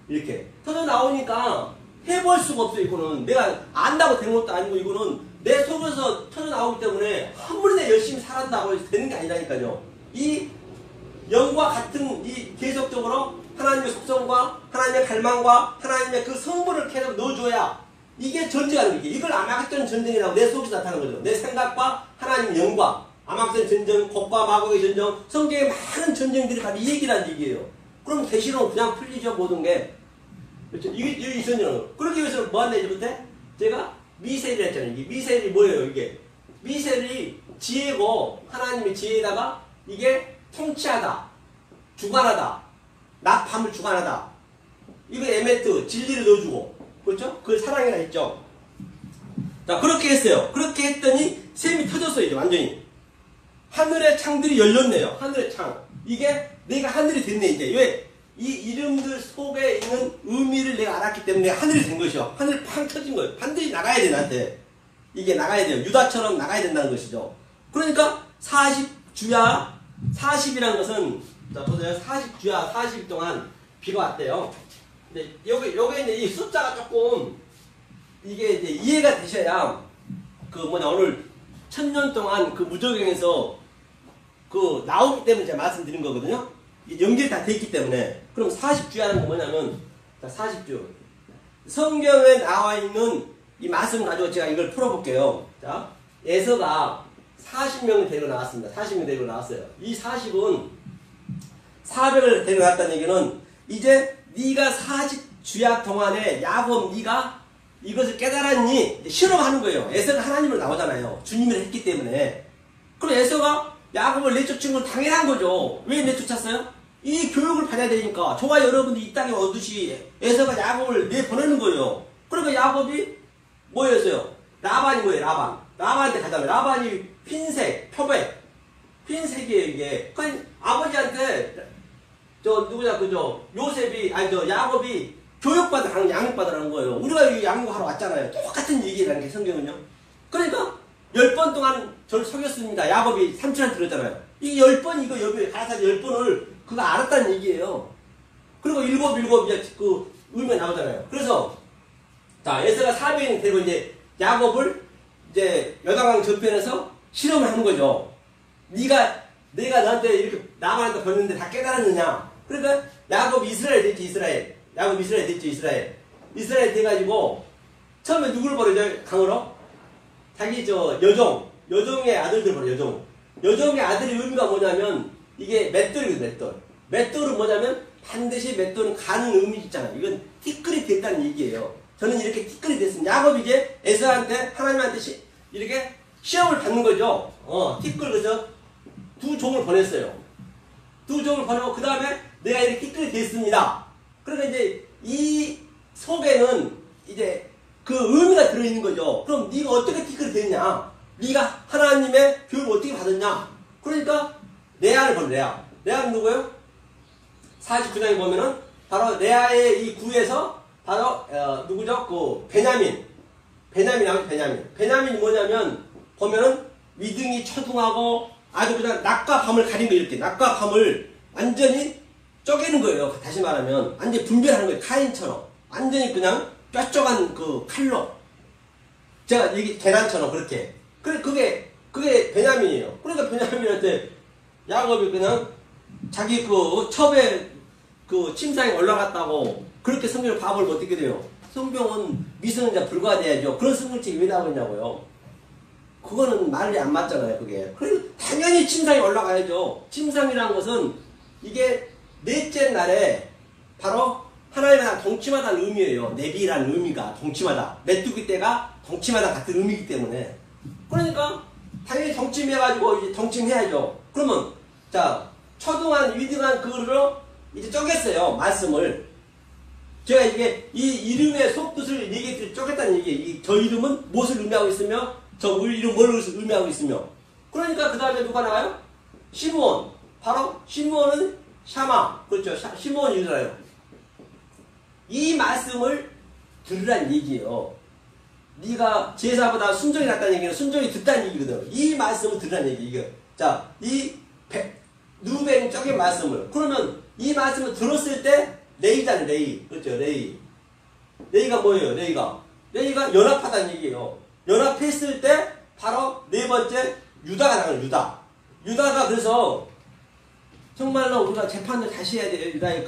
이렇게 터져 나오니까 해볼 수가 없어요. 이거는 내가 안다고 된 것도 아니고 이거는 내 속에서 터져 나오기 때문에 아무리 내가 열심히 살았다고 해서 되는 게 아니라니까요. 이 영과 같은 이 계속적으로 하나님의 속성과 하나님의 갈망과 하나님의 그 성분을 계속 넣어줘야 이게 전쟁하는 게 이걸 아마겟돈 전쟁이라고 내 속에서 나타나는 거죠. 내 생각과 하나님의 영과 아마겟돈 전쟁, 곡과 마곡의 전쟁, 성경에 많은 전쟁들이 다 이 얘기라는 얘기예요. 그럼 계시록은 그냥 풀리죠. 모든 게. 그렇죠? 이게 이 전쟁은 그러기 위해서 뭐 한다 이제부터? 제가 미세일을 했잖아요. 이게 미세일이 뭐예요? 이게 미세일이 지혜고 하나님의 지혜에다가 이게 통치하다, 주관하다, 낮 밤을 주관하다. 이거 에메트 진리를 넣어주고 그렇죠? 그걸 사랑이라 했죠. 자, 그렇게 했어요. 그렇게 했더니 샘이 터졌어요. 이제 완전히. 하늘의 창들이 열렸네요. 하늘의 창. 이게 내가 하늘이 됐네 이제. 왜? 이 이름들 속에 있는 의미를 내가 알았기 때문에 하늘이 된 것이요. 하늘이 팡 터진 거예요. 반드시 나가야 돼 나한테. 이게 나가야 돼요. 유다처럼 나가야 된다는 것이죠. 그러니까 40주야 40이라는 것은 자 보세요. 40주야 40일 동안 비가 왔대요. 근데 여기 이제 이 숫자가 조금 이게 이제 이해가 되셔야 그 뭐냐 오늘 1000년 동안 그 무적행에서 그 나오기 때문에 제가 말씀드린 거거든요. 연결이 다 됐기 때문에. 그럼 40주야는 건 뭐냐면, 자, 40주. 성경에 나와 있는 이 말씀 가지고 제가 이걸 풀어볼게요. 자, 에서가 40명을 데리고 나왔습니다. 40명 데리고 나왔어요. 이 40은 400을 데리고 나왔다는 얘기는 이제 네가 40주야 동안에 야곱 네가 이것을 깨달았니? 실험하는 거예요. 에서가 하나님으로 나오잖아요. 주님을 했기 때문에. 그럼 에서가 야곱을 내쫓은 건 당연한 거죠. 왜 내쫓았어요? 이 교육을 받아야 되니까. 저와 여러분들이 이 땅에 오듯이 에서가 야곱을 내보내는 거예요. 그러니까 야곱이 뭐였어요? 라반이 뭐예요? 라반. 라반한테 가잖아요. 라반이 흰색, 표백. 흰색이에요, 이게. 그러니까 아버지한테 누구냐, 요셉이, 야곱이 교육받으라는, 양육받으라는 거예요. 우리가 양육하러 왔잖아요. 똑같은 얘기라는 게 성경은요. 그러니까 10번 동안 저를 속였습니다. 야곱이 삼촌한테 들었잖아요. 이 10번 이거 여기 가라사대 10번을 그거 알았다는 얘기예요. 그리고 일곱 이제 그 의미가 나오잖아요. 그래서 자 에서가 400인 되고 이제 야곱을 이제 여당왕 전편에서 실험을 하는 거죠. 내가 너한테 이렇게 나만한테 벌렸는데 다 깨달았느냐? 그러니까 야곱 이스라엘 됐지 이스라엘. 야곱 이스라엘 됐지 이스라엘. 이스라엘 돼가지고 처음에 누구를 버리죠? 강으로? 자기 여종의 아들들 버려 여종의 아들의 의미가 뭐냐면 이게 맷돌이거든 맷돌. 맷돌은 뭐냐면 반드시 맷돌은 가는 의미 있잖아요. 이건 티끌이 됐다는 얘기예요. 저는 이렇게 티끌이 됐습니다. 야곱이 이제 에서한테 하나님한테 이렇게 시험을 받는 거죠. 티끌 그래서 두 종을 보냈어요. 두 종을 보내고 그 다음에 내가 이렇게 티끌이 됐습니다. 그러니까 이제 이 속에는 이제 그 의미가 들어있는 거죠. 그럼 네가 어떻게 티끌이 됐냐? 네가 하나님의 교육을 어떻게 받았냐? 그러니까 레아를 보내 레아는 누구예요? 49장에 보면은 바로 레아의 이 구에서 바로 누구죠? 그 베냐민이 베냐민이 뭐냐면 보면은 위등이 초등하고 아주 그냥 낮과 밤을 가린 거 이렇게 낮과 밤을 완전히 쪼개는 거예요. 다시 말하면 완전히 분별하는 거예요. 카인처럼 완전히 그냥 뾰족한 그 칼로 제가 얘기 계란처럼 그렇게 그게 베냐민이에요. 그러니까 베냐민한테 야곱이 그냥 자기 그 첩에 그 침상에 올라갔다고 그렇게 성경을 바보를 어떻게 돼요? 성경은 미성년자 불과돼야죠. 그런 성경책이 왜 나오냐고요. 그거는 말이 안 맞잖아요. 그게. 그래서 당연히 침상에 올라가야죠. 침상이라는 것은 이게 넷째 날에 바로 하나님과 동침하다는 의미예요. 내비라는 의미가 동침하다. 메뚜기 떼가 동침하다 같은 의미이기 때문에. 그러니까 당연히 동침해가지고 이제 동침해야죠. 그러면 자 초등한 위등한 그거로 이제 쪼갰어요. 말씀을. 제가 이게 이 이름의 속뜻을 얘기해 쪼갰다는 얘기예요. 저 이름은 무엇을 의미하고 있으며 저 이름 뭘 의미하고 있으며. 그러니까 그 다음에 누가 나와요? 시므온. 바로 시므온은 샤마. 그렇죠. 시므온 유다예요. 이 말씀을 들으란 얘기예요. 네가 제사보다 순종이 낫다는 얘기는 순종이 듣다는 얘기거든. 이 말씀을 들으란 얘기. 이거. 자, 이 누벤 쪼갠 말씀을. 그러면 이 말씀을 들었을 때 레이잖아요. 레이. 그렇죠. 레이. 레이가 뭐예요? 레이가 연합하다는 얘기예요. 연합했을 때 바로 네 번째 유다가 나가요. 유다가 그래서 정말로 우리가 재판을 다시 해야 돼요. 유다의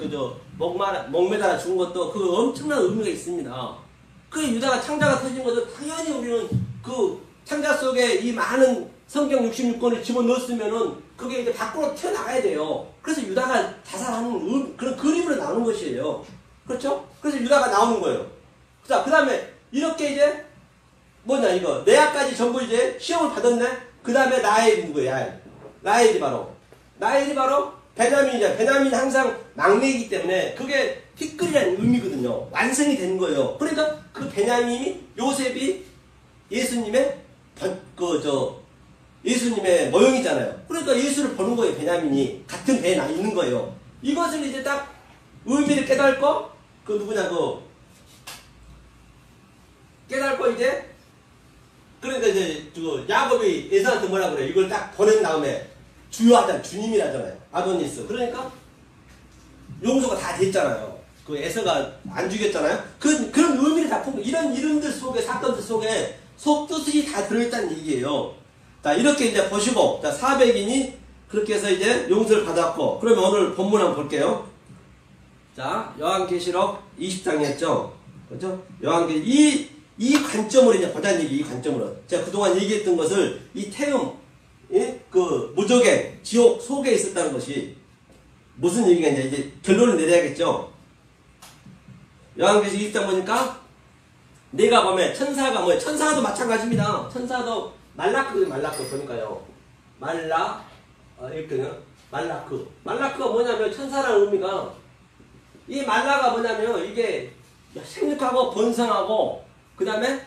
목매달아 죽은 것도 그 엄청난 의미가 있습니다. 그 유다가 창자가 터진 것도 당연히 우리는 그 창자 속에 이 많은 성경 66권을 집어넣었으면은 그게 이제 밖으로 튀어나가야 돼요. 그래서 유다가 자살하는 그런 그림으로 나오는 것이에요. 그렇죠? 그래서 유다가 나오는 거예요. 자, 그 다음에 이렇게 이제 이거 레아까지 전부 이제 시험을 받았네. 그 다음에 라헬이 누구예요? 라헬이 바로 베냐민이죠. 베냐민이 항상 막내이기 때문에 그게 티끌이라는 의미거든요. 완성이 되는 거예요. 그러니까 그 베냐민이 요셉이 예수님의 예수님의 모형이잖아요. 그러니까 예수를 보는 거예요. 베냐민이 같은 배에 나 있는 거예요. 이것을 이제 딱 의미를 깨닫고 깨닫고 이제 그러니까 이제 야곱이 에서한테 뭐라 그래요? 이걸 딱 보낸 다음에 주요하잖아요. 주님이라잖아요. 아도니스. 그러니까 용서가 다 됐잖아요. 그 에서가 안 죽였잖아요. 그런 의미를 다 품 이런 이름들 속에 사건들 속에 속뜻이 다 들어있다는 얘기예요. 자 이렇게 이제 보시고 자 400인이 그렇게 해서 이제 용서를 받았고 그러면 오늘 본문 한번 볼게요. 자 요한계시록 20장이었죠. 그렇죠? 요한계시록 이 관점으로 이제 보자는 얘기, 이 관점으로. 제가 그동안 얘기했던 것을, 이 태음, 예? 그, 무조갱, 지옥 속에 있었다는 것이, 무슨 얘기가 이제 결론을 내려야겠죠. 요한계시록 20장 보니까, 내가 보면 천사가 뭐예요? 천사도 마찬가지입니다. 천사도 말라크 보니까요. 이렇게는, 말라크. 말라크가 뭐냐면, 천사라는 의미가, 이 말라가 뭐냐면, 이게 생육하고 번성하고, 그 다음에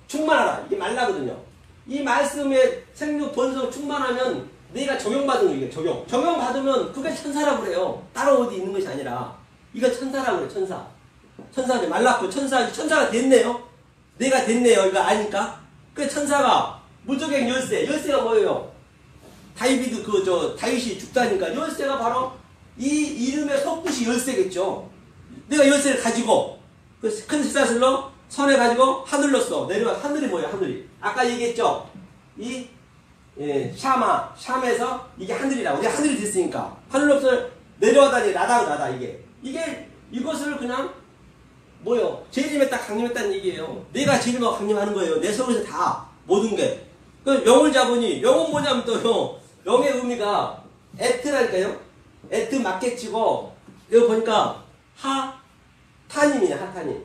충만하라. 이게 말라거든요. 이 말씀에 생육, 번성, 충만하면 내가 적용받은 거예요. 적용받으면 그게 천사라고 그래요. 따로 어디 있는 것이 아니라 이거 천사라고 그래요. 천사. 천사는 말랐고 천사가 됐네요. 내가 됐네요. 이거 아니까. 그 천사가 무조건 열쇠가 뭐예요? 다윗이 죽다니까 열쇠가 바로 이 이름의 속뜻이 열쇠겠죠. 내가 열쇠를 가지고 큰 쇠사슬로 손에 가지고 하늘로서 내려와. 하늘이 뭐예요? 하늘이 아까 얘기했죠. 샴에서 이게 하늘이라고. 내가 하늘이 됐으니까 하늘로서 내려와다니 나다 이것을 그냥 뭐요? 재림에 딱 강림했다는 얘기예요. 내가 재림하고 강림하는 거예요. 내 속에서 다 모든 게. 그 영을 잡으니 영은 뭐냐면 또요. 영의 의미가 에트라니까요. 에트 맞겠지고 여기 보니까 타님이네. 하타님.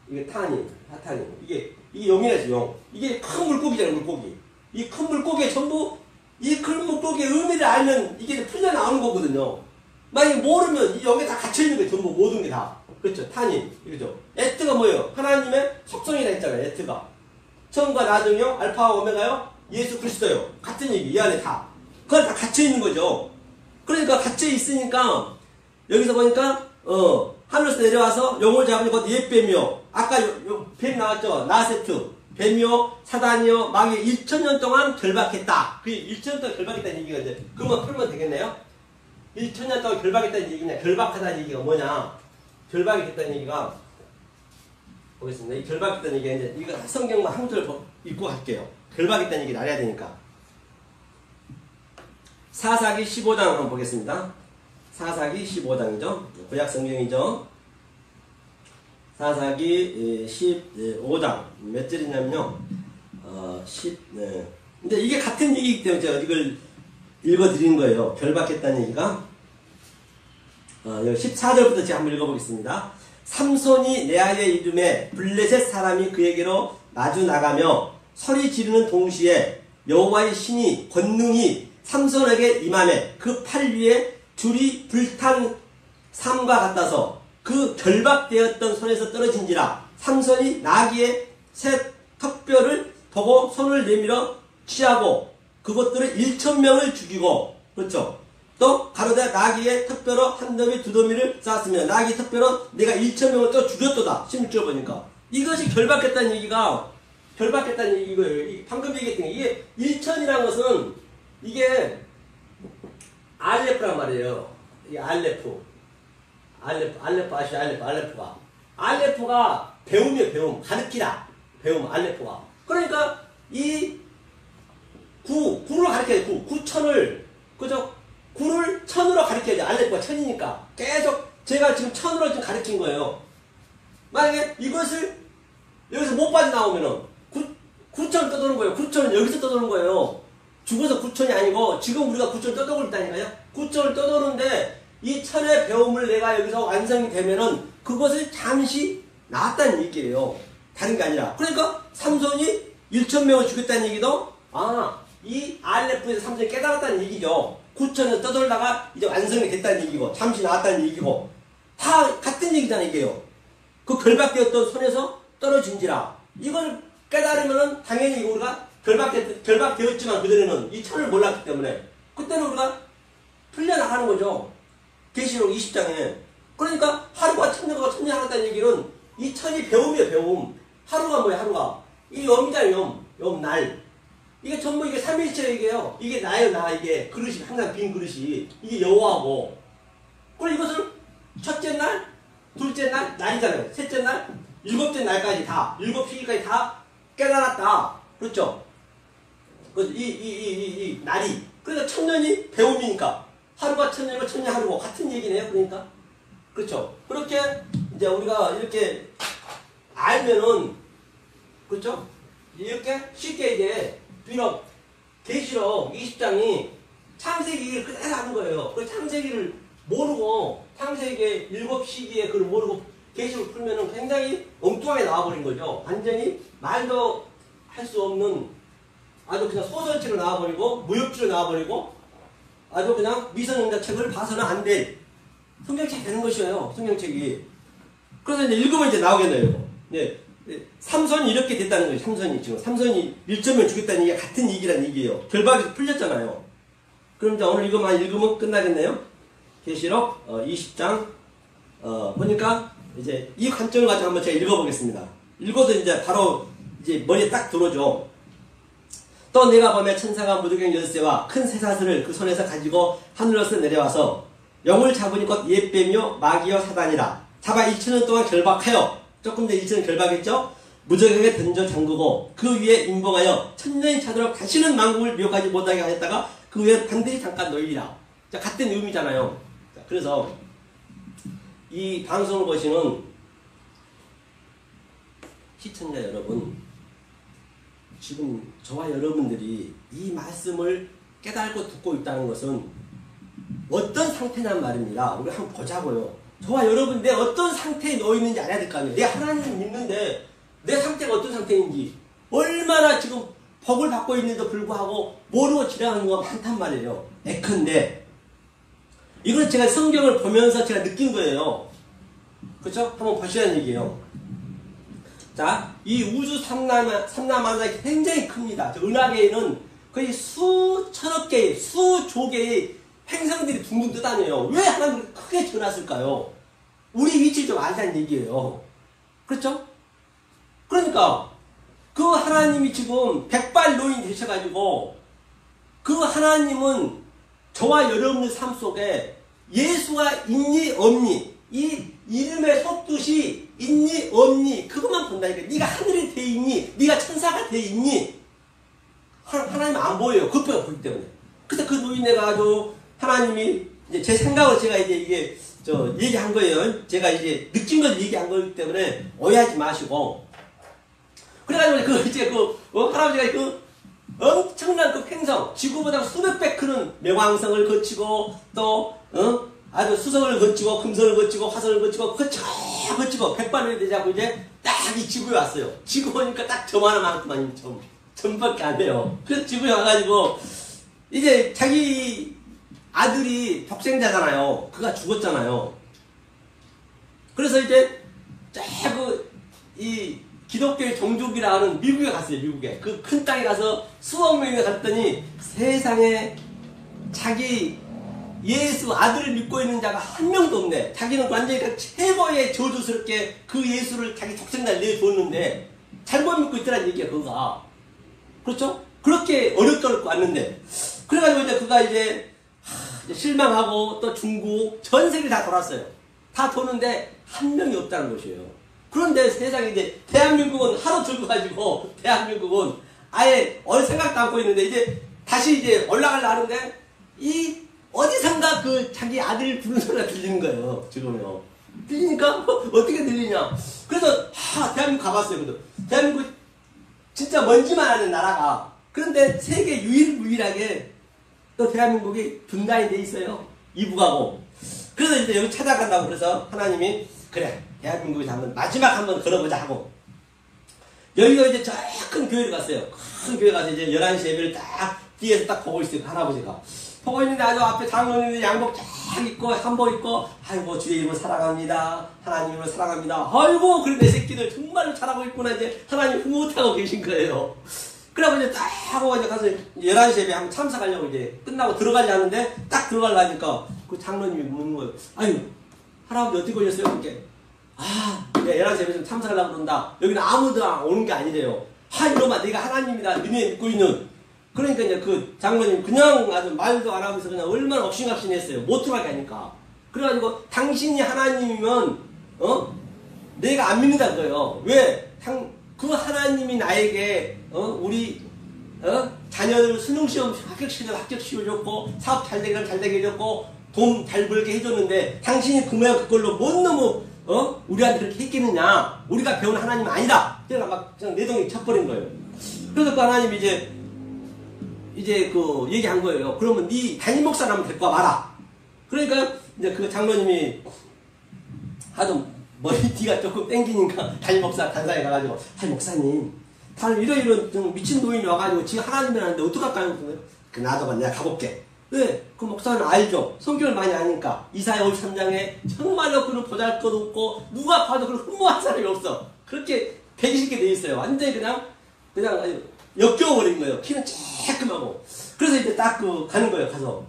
이게 타님. 하타님. 이게 영이라죠. 영. 이게 큰 물고기잖아요. 물고기. 이 큰 물고기에 전부 이 큰 물고기의 의미를 알면 이게 풀려 나오는 거거든요. 만약에 모르면 이 영에 다 갇혀있는 거예요. 전부 모든 게 다. 그렇죠. 타님. 그죠. 에트가 뭐예요? 하나님의 속성이라 했잖아요. 에트가. 처음과 나중이요. 알파와 오메가요. 예수 그리스도요. 같은 얘기. 이 안에 다. 그걸 다 갇혀있는 거죠. 그러니까 갇혀있으니까 여기서 보니까 하늘에서 내려와서 영을 잡으니 곧 옛뱀이요. 아까 뱀 나왔죠. 나세트. 뱀이요. 사단이요. 마귀 1000년 동안 결박했다. 그 1000년 동안 결박했다는 얘기가 이제 그것만 풀면 되겠네요. 1000년 동안 결박했다는 얘기냐. 결박하다는 얘기가 뭐냐. 결박이 됐다는 얘기가 보겠습니다. 이 결박했다는 얘기가 이제 이거 성경만 한 구절 읽고 갈게요. 결박했다는 얘기를 알아야 되니까. 사사기 15장 한번 보겠습니다. 사사기 15장이죠. 구약 성경이죠. 사사기 15장 몇 절이냐면요. 근데 이게 같은 얘기이기 때문에 제가 이걸 읽어드리는 거예요. 결박했다는 얘기가. 여기 14절부터 제가 한번 읽어보겠습니다. 삼손이 레아의 이름에 블레셋 사람이 그에게로 마주 나가며 소리 지르는 동시에 여호와의 신이 권능이 삼손에게 임하매 그 팔 위에 줄이 불탄 삼과 같아서 그 결박되었던 손에서 떨어진지라. 삼손이 나귀의 새 턱뼈를 보고 손을 내밀어 취하고 그것들을 1000명을 죽이고, 그렇죠. 또 가로되 나귀의 턱뼈로 한 더미 두 더미를 쌓았으며 나귀 턱뼈로 내가 1000명을 또 죽였도다. 16절 보니까 이것이 결박했다는 얘기가 결박했다는 얘기고요. 방금 얘기했던 게 이게 1000이라는 것은 이게 알레프란 말이에요. 이게 알레프 아시죠? 알레프가 배움이에요. 배움. 가르치다. 배움. 알레프가. 그러니까 이 구를 가르쳐야 돼. 구천을, 그죠? 구를 천으로 가르쳐야 돼. 알레프가 천이니까. 계속 제가 지금 천으로 지금 가르친 거예요. 만약에 이것을 여기서 못 빠져나오면은 구천을 떠도는 거예요. 구천은 여기서 떠도는 거예요. 죽어서 구천이 아니고 지금 우리가 구천을 떠도고 있다니까요. 구천을 떠도는데 이 천의 배움을 내가 여기서 완성이 되면은 그것을 잠시 놨다는 얘기예요. 다른 게 아니라. 그러니까 삼손이 1000명을 죽였다는 얘기도 이 알레프에서 삼손이 깨달았다는 얘기죠. 구천에서 떠돌다가 이제 완성이 됐다는 얘기고 잠시 나왔다는 얘기고. 다 같은 얘기잖아요, 이게요. 그 결박되었던 손에서 떨어진지라. 이걸 깨달으면은 당연히 우리가 결박되었지만 그전에는 이 천을 몰랐기 때문에 그때는 우리가 풀려나가는 거죠. 계시록 20장에. 그러니까 하루가 천년과 천년하겠다는 얘기는 이 천이 배움이에요, 배움. 하루가 뭐예요, 하루가. 이 염이잖아요, 날. 이게 전부 이게 삼일체 얘기예요. 이게 나예요, 나. 이게 그릇이, 항상 빈 그릇이. 이게 여호와고. 그리고 이것을 첫째 날, 둘째 날, 날이잖아요. 셋째 날, 일곱째 날까지 다, 일곱 시기까지 다 깨달았다. 그렇죠? 이 날이. 그러니까 천년이 배움이니까. 하루가 천년이고 천년이 하루고 같은 얘기네요. 그러니까. 그렇죠? 그렇게 이제 우리가 이렇게 알면은, 그렇죠? 이렇게 쉽게 이제 비록 계시록 20장이 창세기를 그대로 하는 거예요. 그 창세기를 모르고 창세기의 일곱 시기에 그걸 모르고 계시록을 풀면은 굉장히 엉뚱하게 나와버린 거죠. 완전히 말도 할 수 없는 아주 그냥 소설책으로 나와버리고 무협지로 나와버리고 아주 그냥 미성년자 책을 봐서는 안 될 성경책이 되는 것이에요. 성경책이. 그래서 이제 읽으면 이제 나오겠네요. 네. 삼손이 이렇게 됐다는 거예요. 삼손이 지금. 삼손이 1점을 주겠다는 얘기가 같은 얘기란 얘기예요. 결박이 풀렸잖아요. 그럼 이제 오늘 이것만 읽으면 끝나겠네요. 계시록 20장 보니까 이제 이 관점을 가지고 한번 제가 읽어보겠습니다. 읽어도 이제 바로 이제 머리에 딱 들어오죠. 또 내가 보며 천사가 무두경 열쇠와 큰 쇠사슬을 그 손에서 가지고 하늘로서 내려와서 영을 잡으니 곧 옛뱀이요 마귀요 사단이라 잡아 2000년 동안 결박하여 조금 전에 2000년 결박했죠. 무적에게 던져 잠그고 그 위에 임봉하여 천년이 차도록 다시는 만국을 미혹하지 못하게 하였다가 그 위에 반드시 잠깐 놓이리라. 자, 같은 의미잖아요. 자, 그래서 이 방송을 보시는 시청자 여러분, 지금 저와 여러분들이 이 말씀을 깨달고 듣고 있다는 것은 어떤 상태냔 말입니다. 우리 한번 보자고요. 저와 여러분, 내 어떤 상태에 놓여 있는지 알아야 될 거 아니에요. 내 하나님을 믿는데 내 상태가 어떤 상태인지, 얼마나 지금 복을 받고 있는데도 불구하고 모르고 지나가는 거 많단 말이에요. 예컨대 이건 제가 성경을 보면서 제가 느낀 거예요. 그렇죠? 한번 보시라는 얘기예요. 자, 이 우주 삼라만상이 굉장히 큽니다. 은하계에는 거의 수천억 개의, 수조 개의 행성들이 둥둥 떠다녀요. 왜 하나님을 크게 지어놨을까요? 우리 위치를 좀 알자는 얘기예요. 그렇죠? 그러니까 그 하나님이 지금 백발노인 되셔가지고 그 하나님은 저와 여러분의 삶 속에 예수가 있니 없니, 이 이름에 속뜻이 있니 없니 그것만 본다니까. 네가 하늘에 돼 있니, 네가 천사가 돼 있니, 하나님 안 보여요. 그것만 보기 때문에. 그래서 그 노인네가 아주 하나님이 이제 제 생각으로 제가 이제 이게 얘기한 거예요. 제가 이제 느낀 걸 얘기한 거기 때문에 오해하지 마시고. 그래가지고 할아버지가 엄청난 그 행성, 지구보다 수백 배 크는 명왕성을 거치고 또 아주 수성을 거치고 금성을 거치고 화성을 거치고 백발이 되자고 이제 딱 이 지구에 왔어요. 지구 오니까 딱 저만한만큼만 점밖에 안 돼요. 그래서 지구에 와가지고 이제 자기 아들이 독생자잖아요. 그가 죽었잖아요. 그래서 이제 이 기독교의 종족이라 하는 미국에 갔어요. 미국에 그 큰 땅에 가서 수억 명이 갔더니 세상에 자기 예수 아들을 믿고 있는 자가 한 명도 없네. 자기는 완전히 최고의 저주스럽게 그 예수를 자기 독생자를 내줬는데 잘못 믿고 있더란 얘기야. 그거가. 그렇죠? 그렇게 어렵게 왔는데, 그래가지고 이제 그가 이제 실망하고 또 중국 전 세계를 다 돌았어요. 다 도는데 한 명이 없다는 것이에요. 그런데 세상에 이제 대한민국은 하루 들고 가지고 대한민국은 아예 생각도 않고 있는데 이제 다시 이제 올라가려 하는데 이 어디선가 그 자기 아들 부르는 소리가 들리는 거예요. 지금요. 들리니까 어떻게 들리냐. 그래서 대한민국 가봤어요. 그래도 대한민국 진짜 먼지만 하는 나라가. 그런데 세계 유일하게 또 대한민국이 분단이 돼 있어요. 이북하고. 그래서 이제 여기 찾아간다고 그래서 하나님이 그래 대한민국에서 마지막 한번 걸어보자 하고 여기가 이제 저 큰 교회를 갔어요. 큰 교회 가서 이제 11시 예배를 딱 뒤에서 딱 보고 있어요. 그 할아버지가. 보고 있는데 아주 앞에 장로님이 양복 쫙 입고 한복 입고 아이고 주의 이름을 사랑합니다. 하나님을 사랑합니다. 아이고 그래 내 새끼들 정말로 잘하고 있구나. 이제 하나님 흐뭇하고 계신 거예요. 그러고 이제 딱 하고 이제 가서 11시 예배 한번 참석하려고 이제 끝나고 들어가지 않는데 딱 들어가려니까 그 장로님이 묻는 거예요. 아유 할아버지 어떻게 오셨어요? 그렇게. 네, 11시 예배 좀 참석하려고 그런다. 여기는 아무도 오는 게 아니래요. 이놈아 네가 하나님이다. 너네 믿고 있는. 그러니까 이제 그 장로님 그냥 아주 말도 안 하면서 그냥 얼마나 억신각신했어요. 못 들어가게 하니까. 그래가지고 당신이 하나님이면 내가 안 믿는다 그거예요. 왜? 그 하나님이 나에게 우리 자녀들 수능시험 합격시켜줬고 사업 잘 되게 해줬고 돈 잘 벌게 해줬는데 당신이 그걸로 못 너무 우리한테 그렇게 했겠느냐. 우리가 배운 하나님은 아니다. 제가 막 내동이 쳐버린 거예요. 그래서 그 하나님이 이제 그 얘기한 거예요. 그러면 네 담임 목사라면 데리고 와봐라. 그러니까 이제 그 장로님이 하도 머리띠가 조금 땡기니까 담임 목사 단상에 가가지고 목사님 다른 이런 좀 미친 노인이 와가지고 지금 하나님이라는데 어떡할까요? 그 놔둬봐 내가 가볼게. 왜? 그 목사는 알죠. 성경을 많이 아니까 이사야 53장에 정말로 그는 보잘것없고 누가 봐도 그런 흠모한 사람이 없어. 그렇게 120개 돼 있어요. 완전히 그냥 역겨워버린 거예요. 키는 쬐끔하고. 그래서 이제 딱 가는 거예요.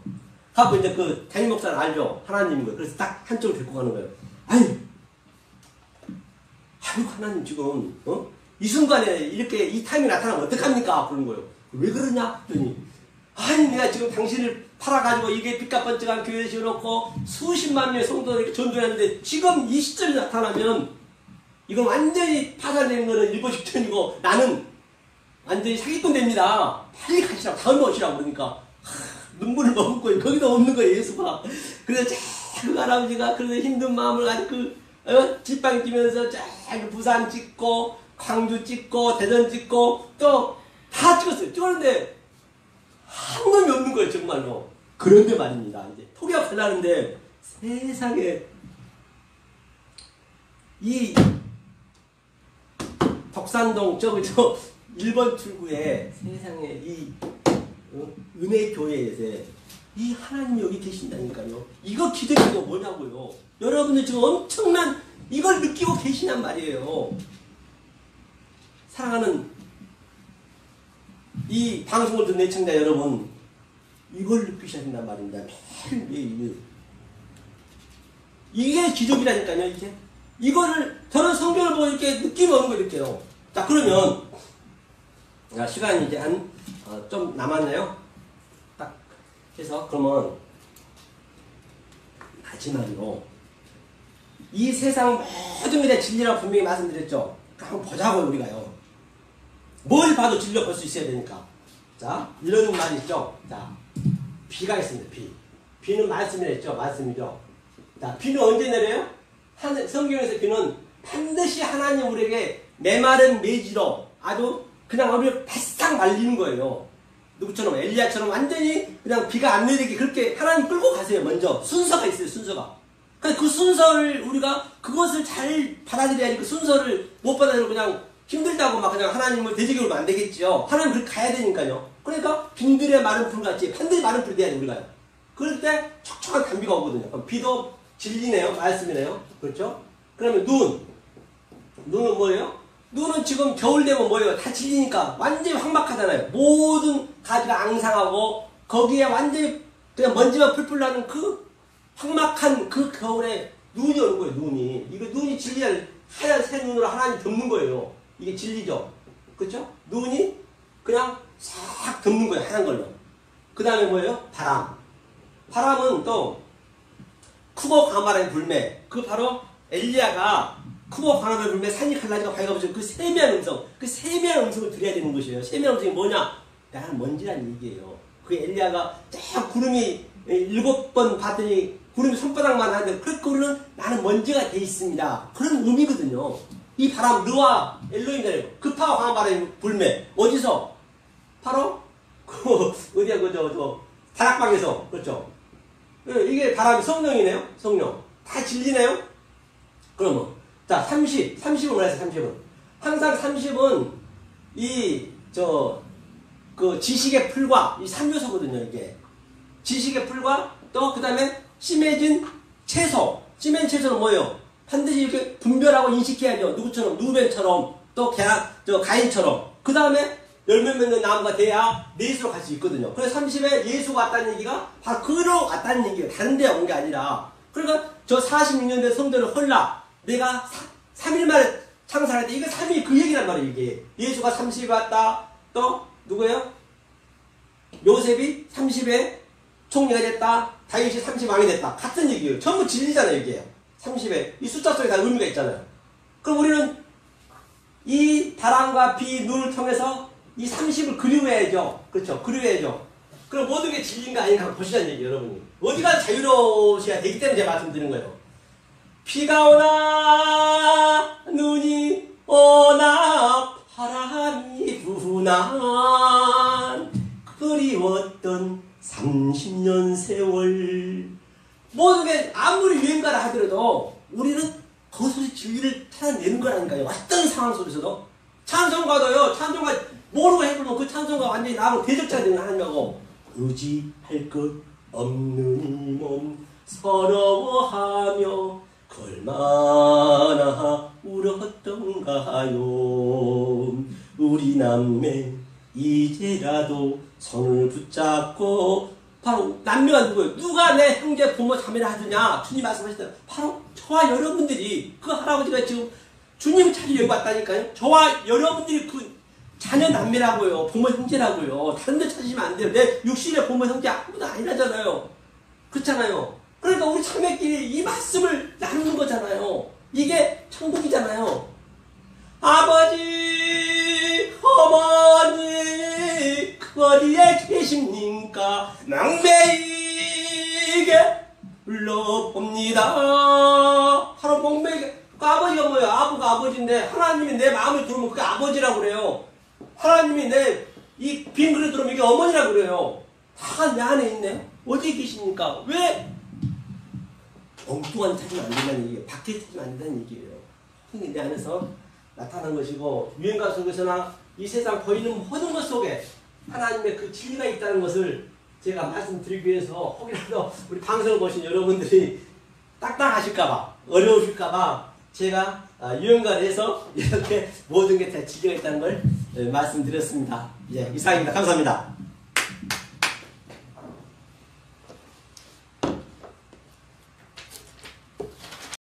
가고 이제 그 담임 목사는 알죠. 하나님인 거예요. 그래서 딱 한쪽을 데리고 가는 거예요. 아이고 하나님 지금 이 순간에 이렇게 이 타임이 나타나면 어떡합니까? 그런 거예요. 왜 그러냐? 그랬더니 내가 지금 당신을 팔아가지고 이게 빚값번쩍한 교회에 지어놓고 수십만 명의 성도들에게 전도했는데 지금 이 시점이 나타나면 이건 완전히 파산되는 거는 일본 직전이고 나는 완전히 사기꾼 됩니다. 빨리 가시라고 다음 오시라고 그러니까 눈물을 머금고 거기도 없는 거예요. 예수가. 그래서 그 할아버지가 그래서 힘든 마음을 가지고 지팡이 뛰면서 부산 찍고 광주 찍고 대전 찍고 또 다 찍었어요. 찍었는데 한 놈이 없는 거예요. 정말로. 그런데 말입니다. 이제 포기하려는데 세상에 이 덕산동 저 1번 출구에 세상에 이 은혜 교회에서 이 하나님 여기 계신다니까요. 이거 기대기가 뭐냐고요. 여러분들 지금 엄청난 이걸 느끼고 계시냔 말이에요. 사랑하는 이 방송을 듣는 애청자 여러분, 이걸 느끼셔야 된단 말입니다. 매일매일. 이게 기적이라니까요. 이거를 저는 성경을 보고 이렇게 느낌이 오는 걸 느껴요. 자, 그러면 시간이 이제 좀 남았네요. 딱 해서 그러면 마지막으로 이 세상 모든 게 다 진리라고 분명히 말씀드렸죠. 한번 보자고요. 우리가요. 뭘 봐도 진리를 볼 수 있어야 되니까. 자, 이런 말이 있죠. 자, 비가 있습니다. 비는 말씀이랬죠. 말씀이죠. 자, 비는 언제 내려요? 성경에서 비는 반드시 하나님 우리에게 메마른 매지로 아주 그냥 우리를 바싹 말리는 거예요. 누구처럼 엘리야처럼 완전히 그냥 비가 안 내리게 그렇게 하나님 끌고 가세요. 먼저 순서가 있어요. 순서가. 그러니까 그 순서를 우리가 그것을 잘 받아들여야지. 그 순서를 못 받아들이고 그냥 힘들다고 막 그냥 하나님을 되새기면 안 되겠죠. 하나님 그렇게 가야 되니까요. 그러니까 빈들에 마른 풀같이 반드시 마른 풀이 돼야 돼 우리가요. 그럴 때 촉촉한 단비가 오거든요. 그럼 비도 진리네요. 말씀이네요. 그렇죠? 그러면 눈은 뭐예요? 눈은 지금 겨울 되면 뭐예요? 다 질리니까 완전히 황박하잖아요. 모든 가지가 앙상하고 거기에 완전히 그냥 먼지만 풀풀 나는 그 황막한 그 겨울에 눈이 오는 거예요. 눈이 진리한 하얀 새 눈으로 하나님 덮는 거예요. 이게 진리죠. 그렇죠? 눈이 그냥 싹 덮는 거예요. 하얀 걸로. 그 다음에 뭐예요? 바람은 또 크고 광활한 불매. 그 바로 엘리야가 크고 광활한 불매 산이 갈라지고 밝아버리죠. 그 세미한 음성을 들어야 되는 것이에요. 세미한 음성이 뭐냐? 나는 먼지란 얘기예요. 그 엘리야가 쫙 구름이 7번 봤더니 구름이 손바닥만 하는데 그렇게 우리는 나는 먼지가 돼 있습니다. 그런 의미거든요. 이 바람, 르와 엘로힘이잖아요. 급하고 광활한 불매. 어디서? 바로 어디야 다락방에서. 그렇죠? 이게 바람이 성령이네요. 성령. 다 진리네요. 그러면 자 30은 뭐라 했어요? 30은 항상 30은 그 지식의 풀과 이 3요소거든요, 이게. 지식의 풀과 또 그 다음에 심해진 채소. 심해진 채소는 뭐예요? 반드시 이렇게 분별하고 인식해야죠. 누구처럼? 누벤처럼 또 가인처럼. 그 다음에 열매 맺는 나무가 돼야 넷으로 갈 수 있거든요. 그래서 30에 예수가 왔다는 얘기가 바로 그로 왔다는 얘기예요. 다른 데 온 게 아니라. 그러니까 저 46년 된 성도를 헐라. 내가 3일 만에 창살할 때 이거 3일 그 얘기란 말이에요. 이게. 예수가 30에 왔다. 또 누구예요? 요셉이 30에 총리가 됐다. 다윗이 30왕이 됐다. 같은 얘기예요. 전부 진리잖아요. 이게. 30에. 이 숫자 속에 다 의미가 있잖아요. 그럼 우리는 이 바람과 비, 눈을 통해서 이 30을 그리워야죠. 그렇죠. 그리워야죠. 그럼 모든 게 진리인가 아닌가 한번 보시자는 얘기예요. 여러분이. 어디가 자유로우셔야 되기 때문에 제가 말씀드리는 거예요. 비가 오나 눈이 오나 바람이 부나 그리웠던 30년 세월. 모든 게 아무리 유행가라 하더라도 우리는 거기서 진리를 찾아내는 거라니까요. 어떤 상황 속에서도. 찬송가도요. 찬송가 모르고 해보면 그 찬송가 완전히 나하고 대적자가 되는 하나님하고 의지할 것 없는 이 몸 서러워하며 얼마나 울었던가요. 우리 남매 이제라도 손을 붙잡고. 바로 남매가 누구예요? 누가 내 형제 부모 자매를 하느냐? 주님 말씀하시잖아요. 바로 저와 여러분들이. 그 할아버지가 지금 주님 찾으러 여기 왔다니까요. 저와 여러분들이 그 자녀 남매라고요. 부모 형제라고요. 다른 데 찾으시면 안 돼요. 내 육신의 부모 형제 아무도 아니라잖아요. 그렇잖아요. 그러니까 우리 자매끼리 이 말씀을 나누는 거잖아요. 이게 천국이잖아요. 아버지, 어머니, 그 어디에 계십니까? 망매에게 불러봅니다. 바로 망매에게. 그 아버지가 뭐예요? 아부가 아버지인데 하나님이 내 마음을 들으면 그게 아버지라고 그래요. 하나님이 내 이 빈 그릇 들으면 이게 어머니라고 그래요. 다 내 안에 있네요. 어디에 계십니까? 왜? 엉뚱한 찾으면 안 된다는 얘기예요. 밖에 찾으면 안 된다는 얘기예요. 형이 내 안에서 나타난 것이고, 유행가 속에서나 이 세상 보이는 모든 것 속에 하나님의 그 진리가 있다는 것을 제가 말씀드리기 위해서, 혹이라도 우리 방송을 보신 여러분들이 딱딱하실까봐, 어려우실까봐 제가 유행가를 해서 이렇게 모든 게 다 진리가 있다는 걸 말씀드렸습니다. 예, 이상입니다. 감사합니다.